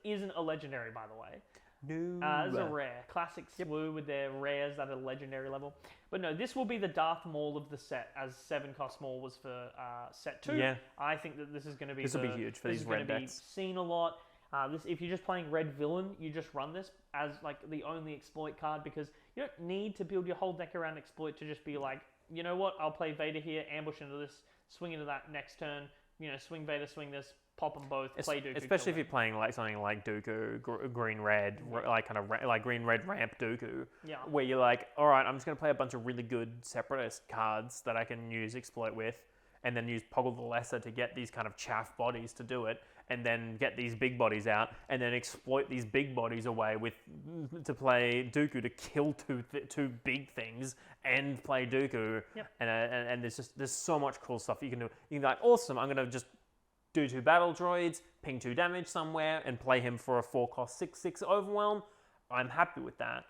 isn't a legendary, by the way. No. This is a rare. Classic SWU with their rares that are legendary level. But no, this will be the Darth Maul of the set, as 7-cost Maul was for set 2. Yeah. I think that this is going to be... This will be huge for these red decks. This is going to be seen a lot. If you're just playing red villain, you just run this as like the only exploit card, because you don't need to build your whole deck around exploit to just be like, you know what, I'll play Vader here, ambush into this, swing into that next turn, swing Vader, swing this, pop them both, play Dooku. Especially if you're playing like something like Dooku, green-red, like green-red ramp Dooku, where you're like, all right, I'm just going to play a bunch of really good Separatist cards that I can use exploit with, and then use Pogle the Lesser to get these kind of chaff bodies to do it, and then get these big bodies out, and then exploit these big bodies away to play Dooku to kill two big things and play Dooku. Yep. And there's so much cool stuff you can do. You can be like, awesome, I'm gonna just do 2 battle droids, ping 2 damage somewhere, and play him for a 4-cost 6/6 overwhelm. I'm happy with that,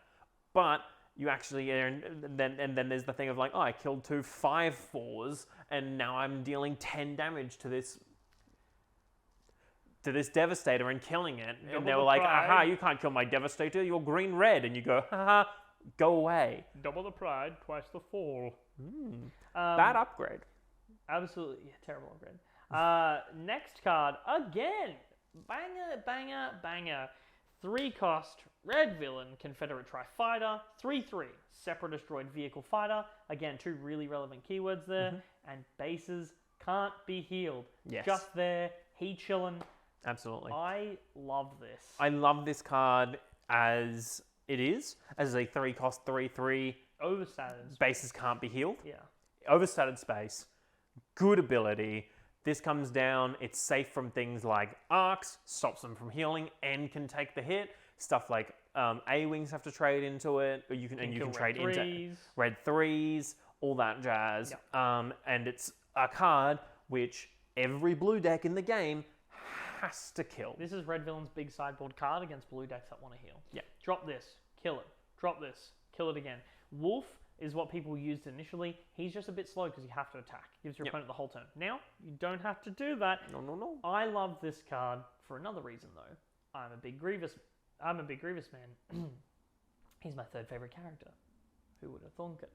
but you actually, and then there's the thing of like, oh, I killed 2 5/4s, and now I'm dealing 10 damage to this Devastator and killing it. And they were like, aha, you can't kill my Devastator, you're green-red. And you go, haha, go away. Double the pride, twice the fall. Bad upgrade. Absolutely, terrible upgrade. Next card, again, banger. 3-cost, red villain, Confederate Tri-Fighter, 3/3, Separatist Droid Vehicle Fighter. Again, 2 really relevant keywords there. And bases can't be healed. Yes. Just there, he chillin'. Absolutely. I love this. I love this card as it is, as a 3-cost 3/3. Overstated. Bases can't be healed. Yeah. Overstated space. Good ability. This comes down, it's safe from things like arcs, stops them from healing, and can take the hit. Stuff like A-Wings have to trade into it, or you can trade into red 3s, all that jazz. Yep. And it's a card which every blue deck in the game has to kill. This is red villain's big sideboard card against blue decks that want to heal. Yeah. Drop this, kill it. Drop this, kill it again. Wolf is what people used initially. He's just a bit slow because you have to attack. Gives your opponent the whole turn. Now, you don't have to do that. No. I love this card for another reason, though. I'm a big Grievous man. He's my 3rd favorite character. Who would have thunk it?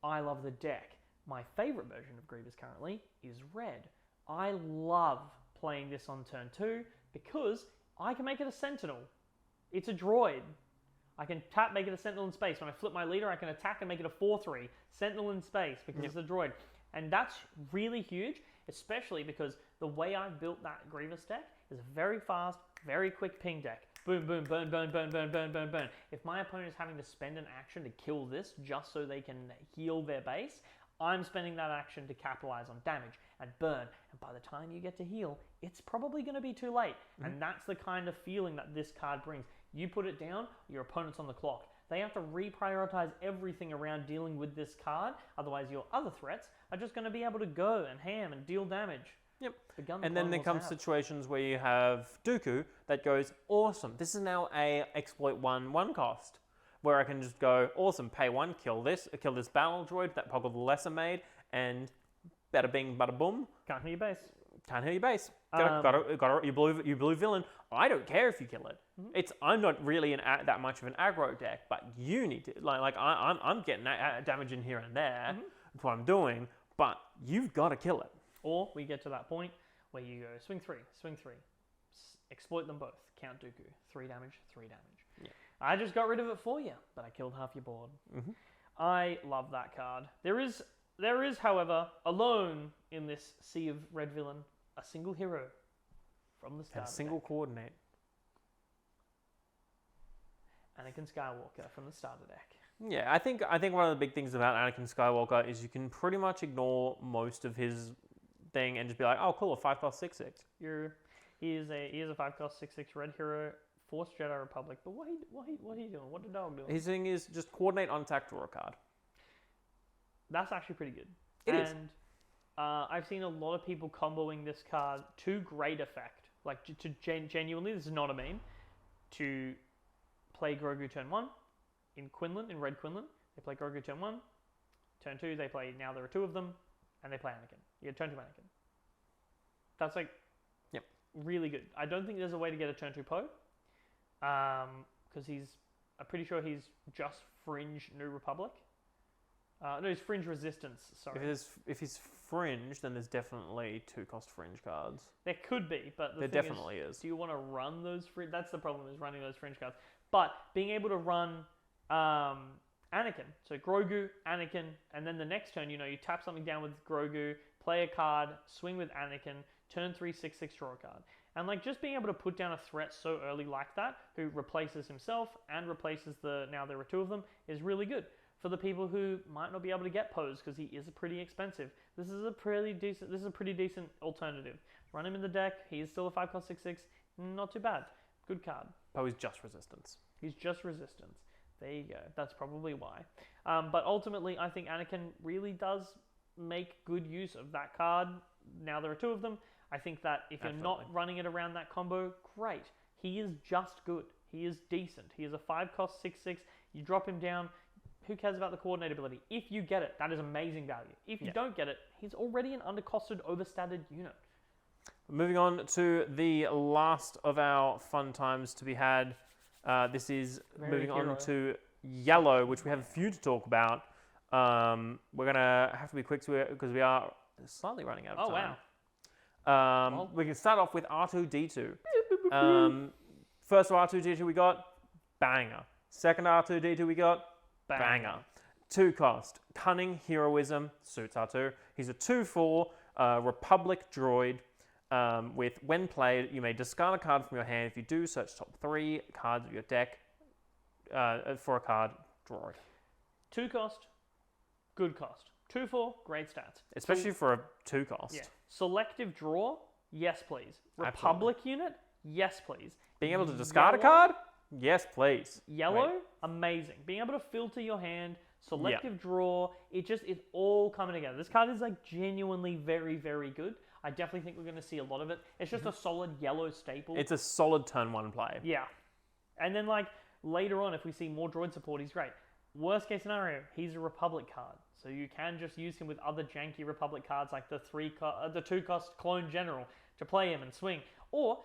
I love the deck. My favorite version of Grievous currently is red. I love playing this on turn 2 because I can make it a Sentinel. It's a droid. I can tap, make it a Sentinel in space. When I flip my leader, I can attack and make it a 4/3 Sentinel in space because it's a droid. And that's really huge, especially because the way I built that Grievous deck is a very fast, very quick ping deck. Boom, boom, burn, burn, burn, burn, burn, burn, burn. If my opponent is having to spend an action to kill this just so they can heal their base, I'm spending that action to capitalize on damage and burn. And by the time you get to heal, it's probably going to be too late. And that's the kind of feeling that this card brings. You put it down, your opponent's on the clock. They have to reprioritize everything around dealing with this card. Otherwise, your other threats are just going to be able to go and ham and deal damage. Yep. And then there comes situations where you have Dooku that goes, awesome, this is now a exploit 1 cost, where I can just go, awesome, pay 1, kill this battle droid that Pogle the Lesser made, and bada bing, bada boom. Can't heal your base. Can't heal your base. Got you blue villain. I don't care if you kill it. I'm not really that much of an aggro deck, but you need to I'm getting damage in here and there. That's what I'm doing, but you've got to kill it. Or we get to that point where you go swing three, exploit them both. Count Dooku, 3 damage, 3 damage. Yeah. I just got rid of it for you, but I killed half your board. I love that card. There is, however, alone in this sea of red villain, a single hero from the start. A single coordinate. Anakin Skywalker from the starter deck. Yeah, I think one of the big things about Anakin Skywalker is you can pretty much ignore most of his thing and just be like, oh, cool, a 5-cost 6/6. He is a 5-cost 6/6 red hero. Force Jedi Republic, but what are you doing? What the dog doing? His thing is just coordinate on attack, draw a card. That's actually pretty good. It is. I've seen a lot of people comboing this card to great effect. Like to genuinely, this is not a meme. To play Grogu turn 1 in Red Quinlan. They play Grogu turn 1. Turn 2, they play, now there are 2 of them, and they play Anakin. You turn 2 Anakin. That's really good. I don't think there's a way to get a turn 2 Poe. Because I'm pretty sure he's just Fringe New Republic. No, he's Fringe Resistance, sorry. If he's Fringe, then there's definitely 2-cost Fringe cards. There could be, but there definitely is. Do you want to run those Fringe? That's the problem, is running those Fringe cards. But being able to run Anakin, so Grogu, Anakin, and then the next turn, you tap something down with Grogu, play a card, swing with Anakin, turn 3, 6/6, draw a card. And just being able to put down a threat so early like that, who replaces himself and replaces now there are 2 of them, is really good. For the people who might not be able to get Poes because he is pretty expensive, this is a pretty decent alternative. Run him in the deck. He is still a 5-cost 6/6. Not too bad. Good card. Poe is just resistance. He's just resistance. There you go. That's probably why. But ultimately, I think Anakin really does make good use of that card. Now there are 2 of them. I think that if you're not running it around that combo, great. He is just good. He is decent. He is a 5-cost 6/6. You drop him down. Who cares about the coordinate ability? If you get it, that is amazing value. If you don't get it, he's already an undercosted, overstated unit. Moving on to the last of our fun times to be had. This is moving on to yellow, which we have a few to talk about. We're going to have to be quick because we are slightly running out of time. Wow. We can start off with R2-D2. First of R2-D2 we got banger. Second R2-D2 we got banger. 2-cost Cunning Heroism suits R2. He's a 2/4 Republic droid. With when played, you may discard a card from your hand. If you do, search top 3 cards of your deck for a card. Draw it. 2-cost, good cost. 2/4, great stats. Especially for a 2-cost. Yeah. Selective draw, yes please. Republic unit, yes please. Being able to discard a card, yes please. Yellow, amazing. Being able to filter your hand, selective draw, it's all coming together. This card is genuinely very, very good. I definitely think we're going to see a lot of it. It's just a solid yellow staple. It's a solid turn 1 play. Yeah. And then later on, if we see more droid support, he's great. Worst case scenario, he's a Republic card. So you can just use him with other janky Republic cards like the 2-cost Clone General to play him and swing. Or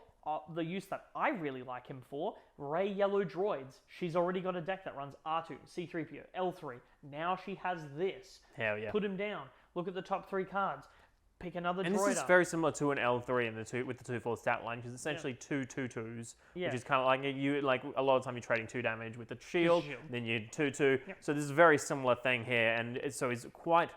the use that I really like him for, Rey Yellow Droids. She's already got a deck that runs R2, C-3PO, L3. Now she has this. Hell yeah. Put him down. Look at the top 3 cards. Pick another droid. And this is very similar to an L3 with the 2/4 stat line, because it's essentially 2 2/2s, which is kind of a lot of time you're trading 2 damage with the shield, then you 2/2. Yep. So this is a very similar thing here, and so he's quite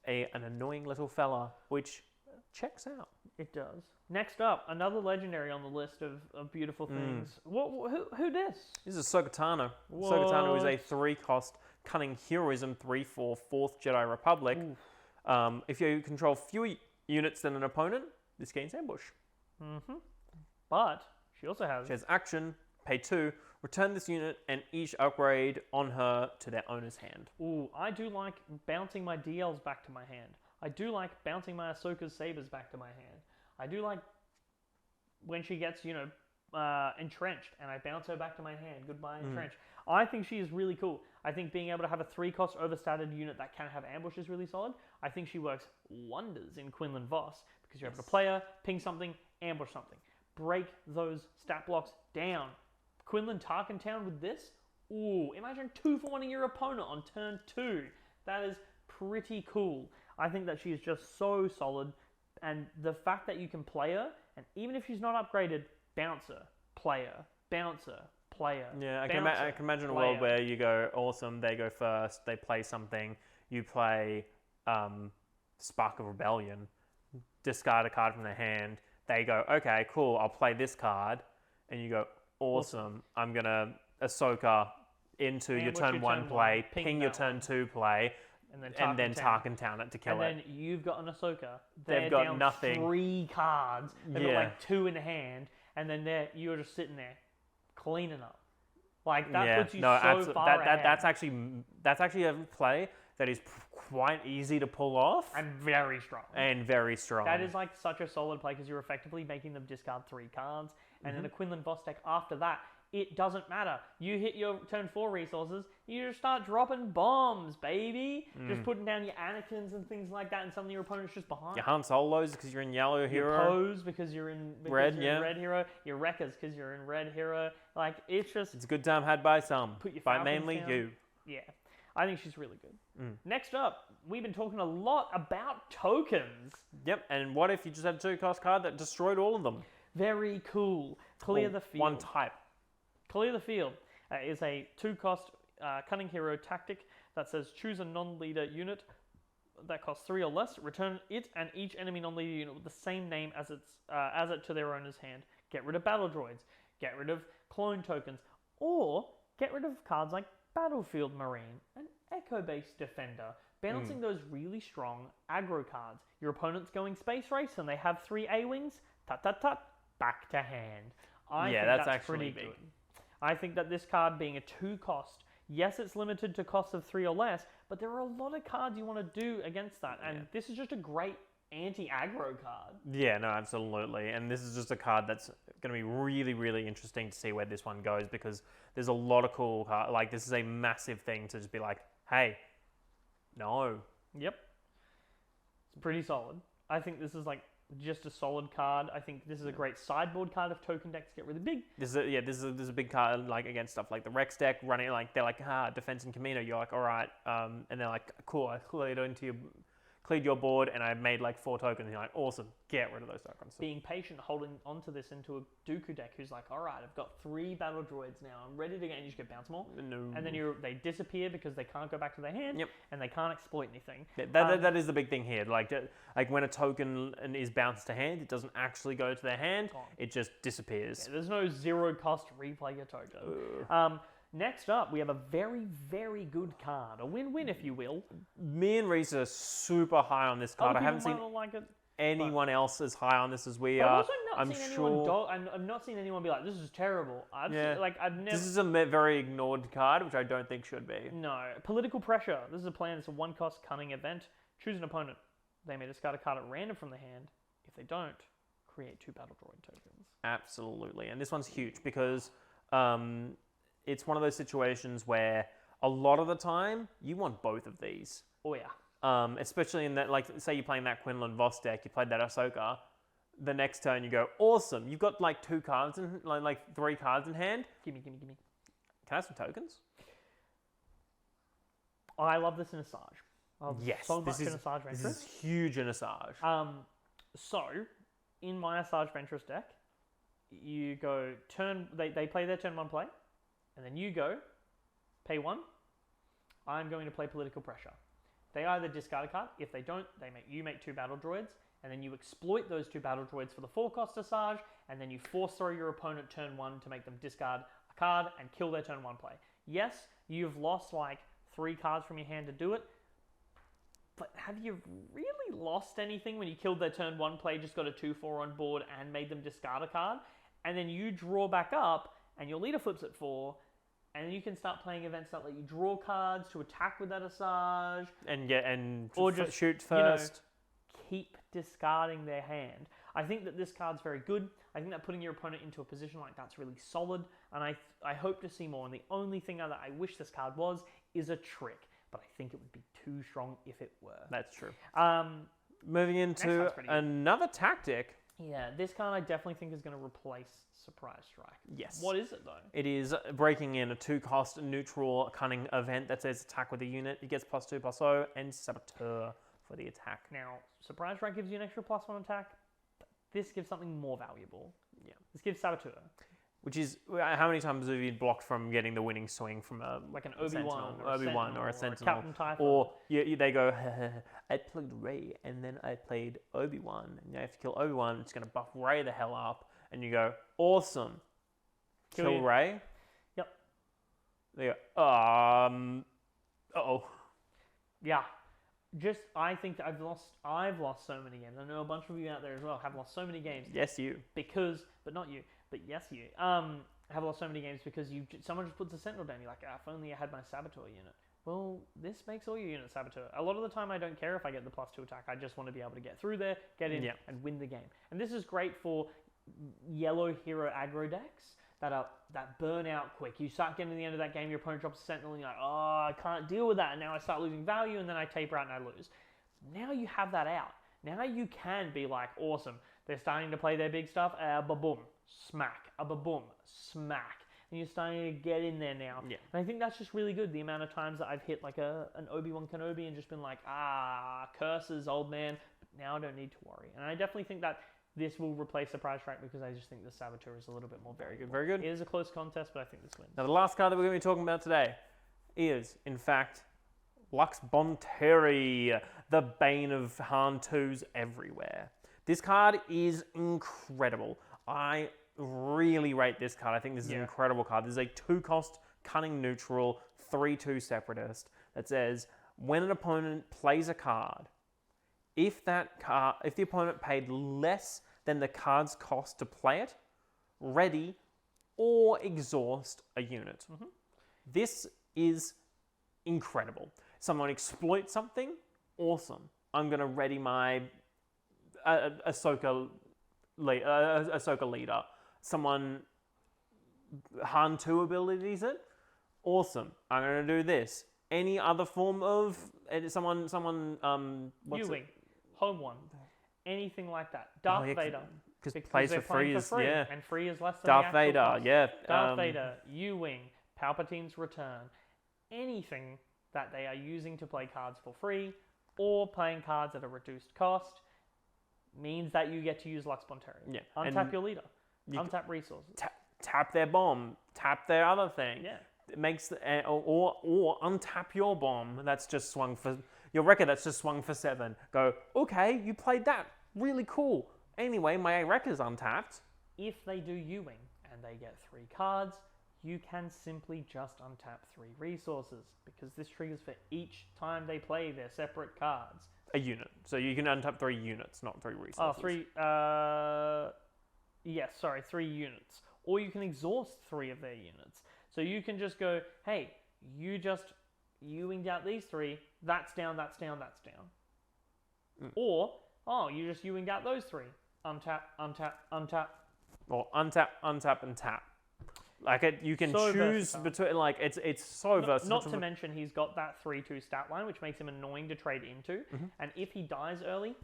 an annoying little fella, which checks out. It does. Next up, another legendary on the list of beautiful things. Who this? This is Ahsoka Tano. Ahsoka Tano is a 3-cost Cunning Heroism 3/4 4th Jedi Republic. If you control fewer units than an opponent, this gains ambush. But she also has... She has action, pay 2, return this unit and each upgrade on her to their owner's hand. Ooh, I do like bouncing my DLs back to my hand. I do like bouncing my Ahsoka's sabers back to my hand. I do like when she gets, entrenched and I bounce her back to my hand. Goodbye, entrenched. I think she is really cool. I think being able to have a 3-cost overstated unit that can have ambush is really solid. I think she works wonders in Quinlan Voss because you're able to player, ping something, ambush something. Break those stat blocks down. Quinlan Tarkentown with this? Ooh, imagine 2 for 1ing your opponent on turn 2. That is pretty cool. I think that she is just so solid, and the fact that you can play her, and even if she's not upgraded, bouncer, player, bouncer, player. Yeah, I can imagine a world where you go, awesome, they go first, they play something, you play Spark of Rebellion, discard a card from their hand, they go, okay, cool, I'll play this card, and you go, awesome. I'm going to Ahsoka into your turn 1 play, ping your turn 2 play, and then Tarkentown it to kill it. And then you've got an Ahsoka. They've got down nothing. 3 cards. They've got like 2 in hand, and then you're just sitting there cleaning up. Like that puts you so far ahead. That's actually a play that is quite easy to pull off and very strong. That is like such a solid play because you're effectively making them discard 3 cards, and in a Quinlan Voss deck after that, it doesn't matter. You hit your turn 4 resources, you just start dropping bombs, baby. Just putting down your Anakins and things like that, and some of your opponents just behind. Your Han Solos because you're in yellow hero. Your Pose because you're in red hero. Your Wreckers because you're in red hero. Like, it's a good time had by some, but mainly down. you. Yeah, I think she's really good. Next up, we've been talking a lot about tokens. Yep, and what if you just had a 2-cost card that destroyed all of them? Very cool. Clear the field. One type. Clear the field is a 2-cost cunning hero tactic that says choose a non-leader unit that costs 3 or less, return it and each enemy non-leader unit with the same name as it to their owner's hand. Get rid of battle droids, get rid of clone tokens, or get rid of cards like Battlefield Marine and Echo-based Defender, balancing those really strong aggro cards. Your opponent's going space race and they have 3 A-wings, tut, back to hand. I think that's actually pretty big. Good. I think that this card being a 2-cost, yes, it's limited to costs of 3 or less, but there are a lot of cards you want to do against that, and this is just a great anti-aggro card. Yeah, no, absolutely, and this is just a card that's going to be really, really interesting to see where this one goes, because there's a lot of cool cards. Like, this is a massive thing to just be like, hey, no. Yep. It's pretty solid. I think this is like just a solid card. I think this is a great sideboard card if token decks get really big. This is a big card like against stuff like the Rex deck running like they're like defense and Camino. You're like, all right, and they're like, cool. I cleared your board and I made like 4 tokens. And you're like, awesome, get rid of those tokens. Being patient, holding onto this into a Dooku deck who's like, all right, I've got 3 battle droids now. I'm ready to go. And you just get bounce more. No. And then they disappear because they can't go back to their hand. Yep. And they can't exploit anything. Yeah, that is the big thing here. Like when a token is bounced to hand, it doesn't actually go to their hand. It just disappears. Yeah, there's no 0-cost replay your token. Next up, we have a very, very good card. A win-win, if you will. Me and Reese are super high on this card. I haven't seen anyone else as high on this as we are. I've not seen anyone be like, this is terrible. This is a very ignored card, which I don't think should be. No. Political Pressure. This is a plan. It's a 1-cost cunning event. Choose an opponent. They may discard a card at random from the hand. If they don't, create 2 battle droid tokens. Absolutely. And this one's huge because it's one of those situations where a lot of the time you want both of these. Oh yeah. Especially in that, like, say you're playing that Quinlan Voss deck, you played that Ahsoka. The next turn you go, awesome. You've got like 2 cards and like 3 cards in hand. Gimme. Can I have some tokens? I love this in Asajj. Yes, this is huge in Asajj. So in my Asajj Ventress deck, you go they play their turn 1 play. And then you go, pay 1. I'm going to play Political Pressure. They either discard a card. If they don't, you make 2 battle droids, and then you exploit those 2 battle droids for the 4-cost Asajj, and then you force throw your opponent turn 1 to make them discard a card and kill their turn 1 play. Yes, you've lost like 3 cards from your hand to do it, but have you really lost anything when you killed their turn 1 play, just got a 2/4 on board and made them discard a card, and then you draw back up, and your leader flips at 4, and then you can start playing events that let you draw cards to attack with that Asajj. Or just shoot first. Keep discarding their hand. I think that this card's very good. I think that putting your opponent into a position like that's really solid, and I hope to see more. And the only thing that I wish this card was is a trick, but I think it would be too strong if it were. That's true. Moving into sounds pretty good. another tactic. Yeah, this card I definitely think is going to replace Surprise Strike. Yes. What is it, though? It is breaking in a 2-cost neutral cunning event that says attack with a unit. It gets +2/+0 and Saboteur for the attack. Now, Surprise Strike gives you an extra +1 attack. But this gives something more valuable. Yeah. This gives Saboteur. Which is, how many times have you blocked from getting the winning swing from a Like an Sentinel, Obi-Wan or a Sentinel. Sentinel. Captain Typhon. Or they go, I played Rey and then I played Obi-Wan. And now if you kill Obi-Wan, it's going to buff Rey the hell up. And you go, awesome. Kill Rey? Yep. They go, uh-oh. Yeah. I think that I've lost so many games. I know a bunch of you out there as well have lost so many games. Yes, you. But not you. But yes, you. Have lost so many games because someone just puts a Sentinel down. You're like, if only I had my Saboteur unit. Well, this makes all your units Saboteur. A lot of the time, I don't care if I get the +2 attack. I just want to be able to get through there, get in, and win the game. And this is great for yellow hero aggro decks that burn out quick. You start getting to the end of that game, your opponent drops a Sentinel, and you're like, oh, I can't deal with that. And now I start losing value, and then I taper out and I lose. Now you have that out. Now you can be like, awesome. They're starting to play their big stuff. Ba-boom, smack. Ba-boom, smack. And you're starting to get in there now. Yeah. And I think that's just really good. The amount of times that I've hit like an Obi-Wan Kenobi and just been like, curses, old man. But now I don't need to worry. And I definitely think that this will replace Surprise Strike because I just think the Saboteur is a little bit more valuable. Very good. It is a close contest, but I think this wins. Now, the last card that we're going to be talking about today is, in fact, Lux Bonteri, the bane of Han 2s everywhere. This card is incredible. I really rate this card. I think this is an incredible card. This is a 2-cost Cunning Neutral 3/2 Separatist that says, when an opponent plays a card, if the opponent paid less than the card's cost to play it, ready or exhaust a unit. Mm-hmm. This is incredible. Someone exploits something, awesome. I'm going to ready my Ahsoka leader. Someone Han 2 abilities it, awesome. I'm going to do this. Any other form of someone U-Wing, Home One, anything like that. Darth Vader. Because plays for free is and free is less than Darth the actual Vader, cost. Darth Vader, U-Wing, Palpatine's Return, anything that they are using to play cards for free or playing cards at a reduced cost means that you get to use Lux Bonteri. Yeah. Untap your leader. Untap resources. Tap their bomb. Tap their other thing. Yeah. It makes or untap your bomb that's just swung for your record that's just swung for 7. Go, okay, you played that. Really cool. Anyway, my record's untapped. If they do U-Wing and they get 3 cards, you can simply just untap 3 resources because this triggers for each time they play their separate cards. A unit. So you can untap 3 units, not 3 resources. Oh, 3. Yes, sorry, 3 units. Or you can exhaust 3 of their units. So you can just go, hey, you just U-winged out these 3. That's down, that's down, that's down. Or, you just U-winged out those 3. Untap, untap, untap. Or untap, untap, and tap. Like you can So choose versatile. between. Like it's so versatile. Not to mention he's got that 3/2 stat line, which makes him annoying to trade into. Mm-hmm. And if he dies early,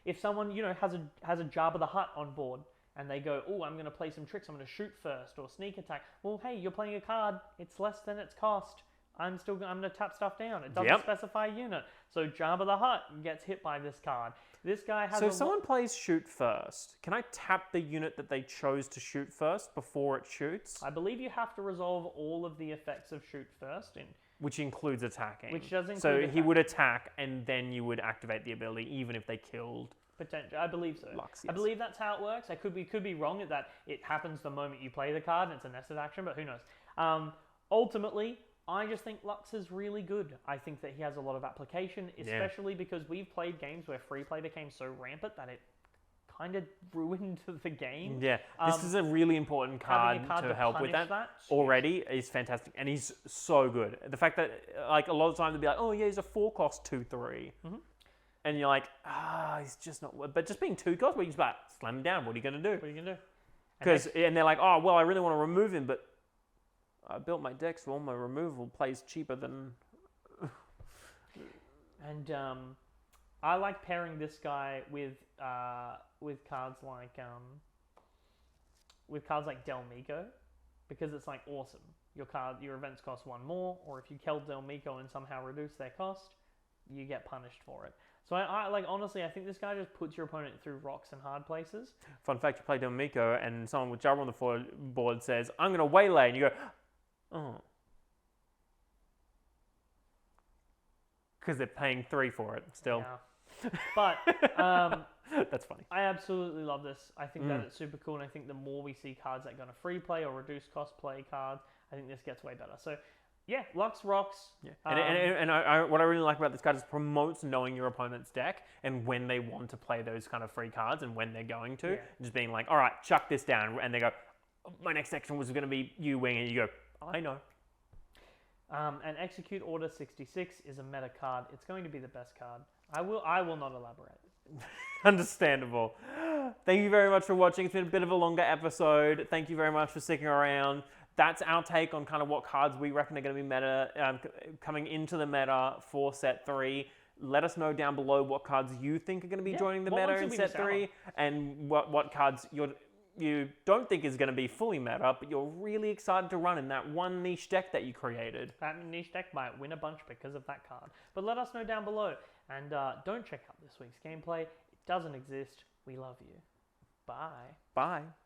if someone has a Jabba the Hutt on board and they go, I'm going to play some tricks. I'm going to shoot first or sneak attack. Well, hey, you're playing a card. It's less than its cost. I'm going to tap stuff down. It doesn't specify a unit. So Jabba the Hutt gets hit by this card. This guy has. So if someone plays shoot first, can I tap the unit that they chose to shoot first before it shoots? I believe you have to resolve all of the effects of shoot first, Which includes attacking. Which does include So he attacking. would attack, and then you would activate the ability, even if they killed. Potential. I believe so. Lux, I yes. believe that's how it works. I could be wrong at that. It happens the moment you play the card, and it's a nested action, but who knows? Ultimately, I just think Lux is really good. I think that he has a lot of application, especially because we've played games where free play became so rampant that it kind of ruined the game. Yeah, this is a really important card, to help with that. Huge. Already is fantastic, and he's so good. The fact that like a lot of times they'll be like, he's a 4-cost 2/3, and you're like, he's just not. But just being 2-cost, where you just like slam him down. What are you gonna do? What are you gonna do? Because and they're like, I really want to remove him, but I built my deck so all my removal plays cheaper than. And I like pairing this guy with cards like Del Meeko, because it's like awesome. Your events cost 1 more, or if you kill Del Meeko and somehow reduce their cost, you get punished for it. So I like, honestly, I think this guy just puts your opponent through rocks and hard places. Fun fact: you play Del Meeko, and someone with Jabba on the board says, "I'm going to waylay," and you go, "Oh," because they're paying 3 for it still. Yeah. But that's funny. I absolutely love this. I think that it's super cool, and I think the more we see cards that are going to free play or reduce cost play cards, I think this gets way better. So, yeah, Lux rocks. Yeah. And what I really like about this card is promotes knowing your opponent's deck and when they want to play those kind of free cards and when they're going to. Yeah. Just being like, all right, chuck this down. And they go, my next action was going to be you wing. And you go, I know. And Execute Order 66 is a meta card. It's going to be the best card. I will not elaborate. Understandable. Thank you very much for watching. It's been a bit of a longer episode. Thank you very much for sticking around. That's our take on kind of what cards we reckon are going to be meta, coming into the meta for set 3. Let us know down below what cards you think are going to be joining the meta in set 3, and what cards you don't think is going to be fully meta, but you're really excited to run in that one niche deck that you created. That niche deck might win a bunch because of that card. But let us know down below. And don't check out this week's gameplay. It doesn't exist. We love you. Bye. Bye.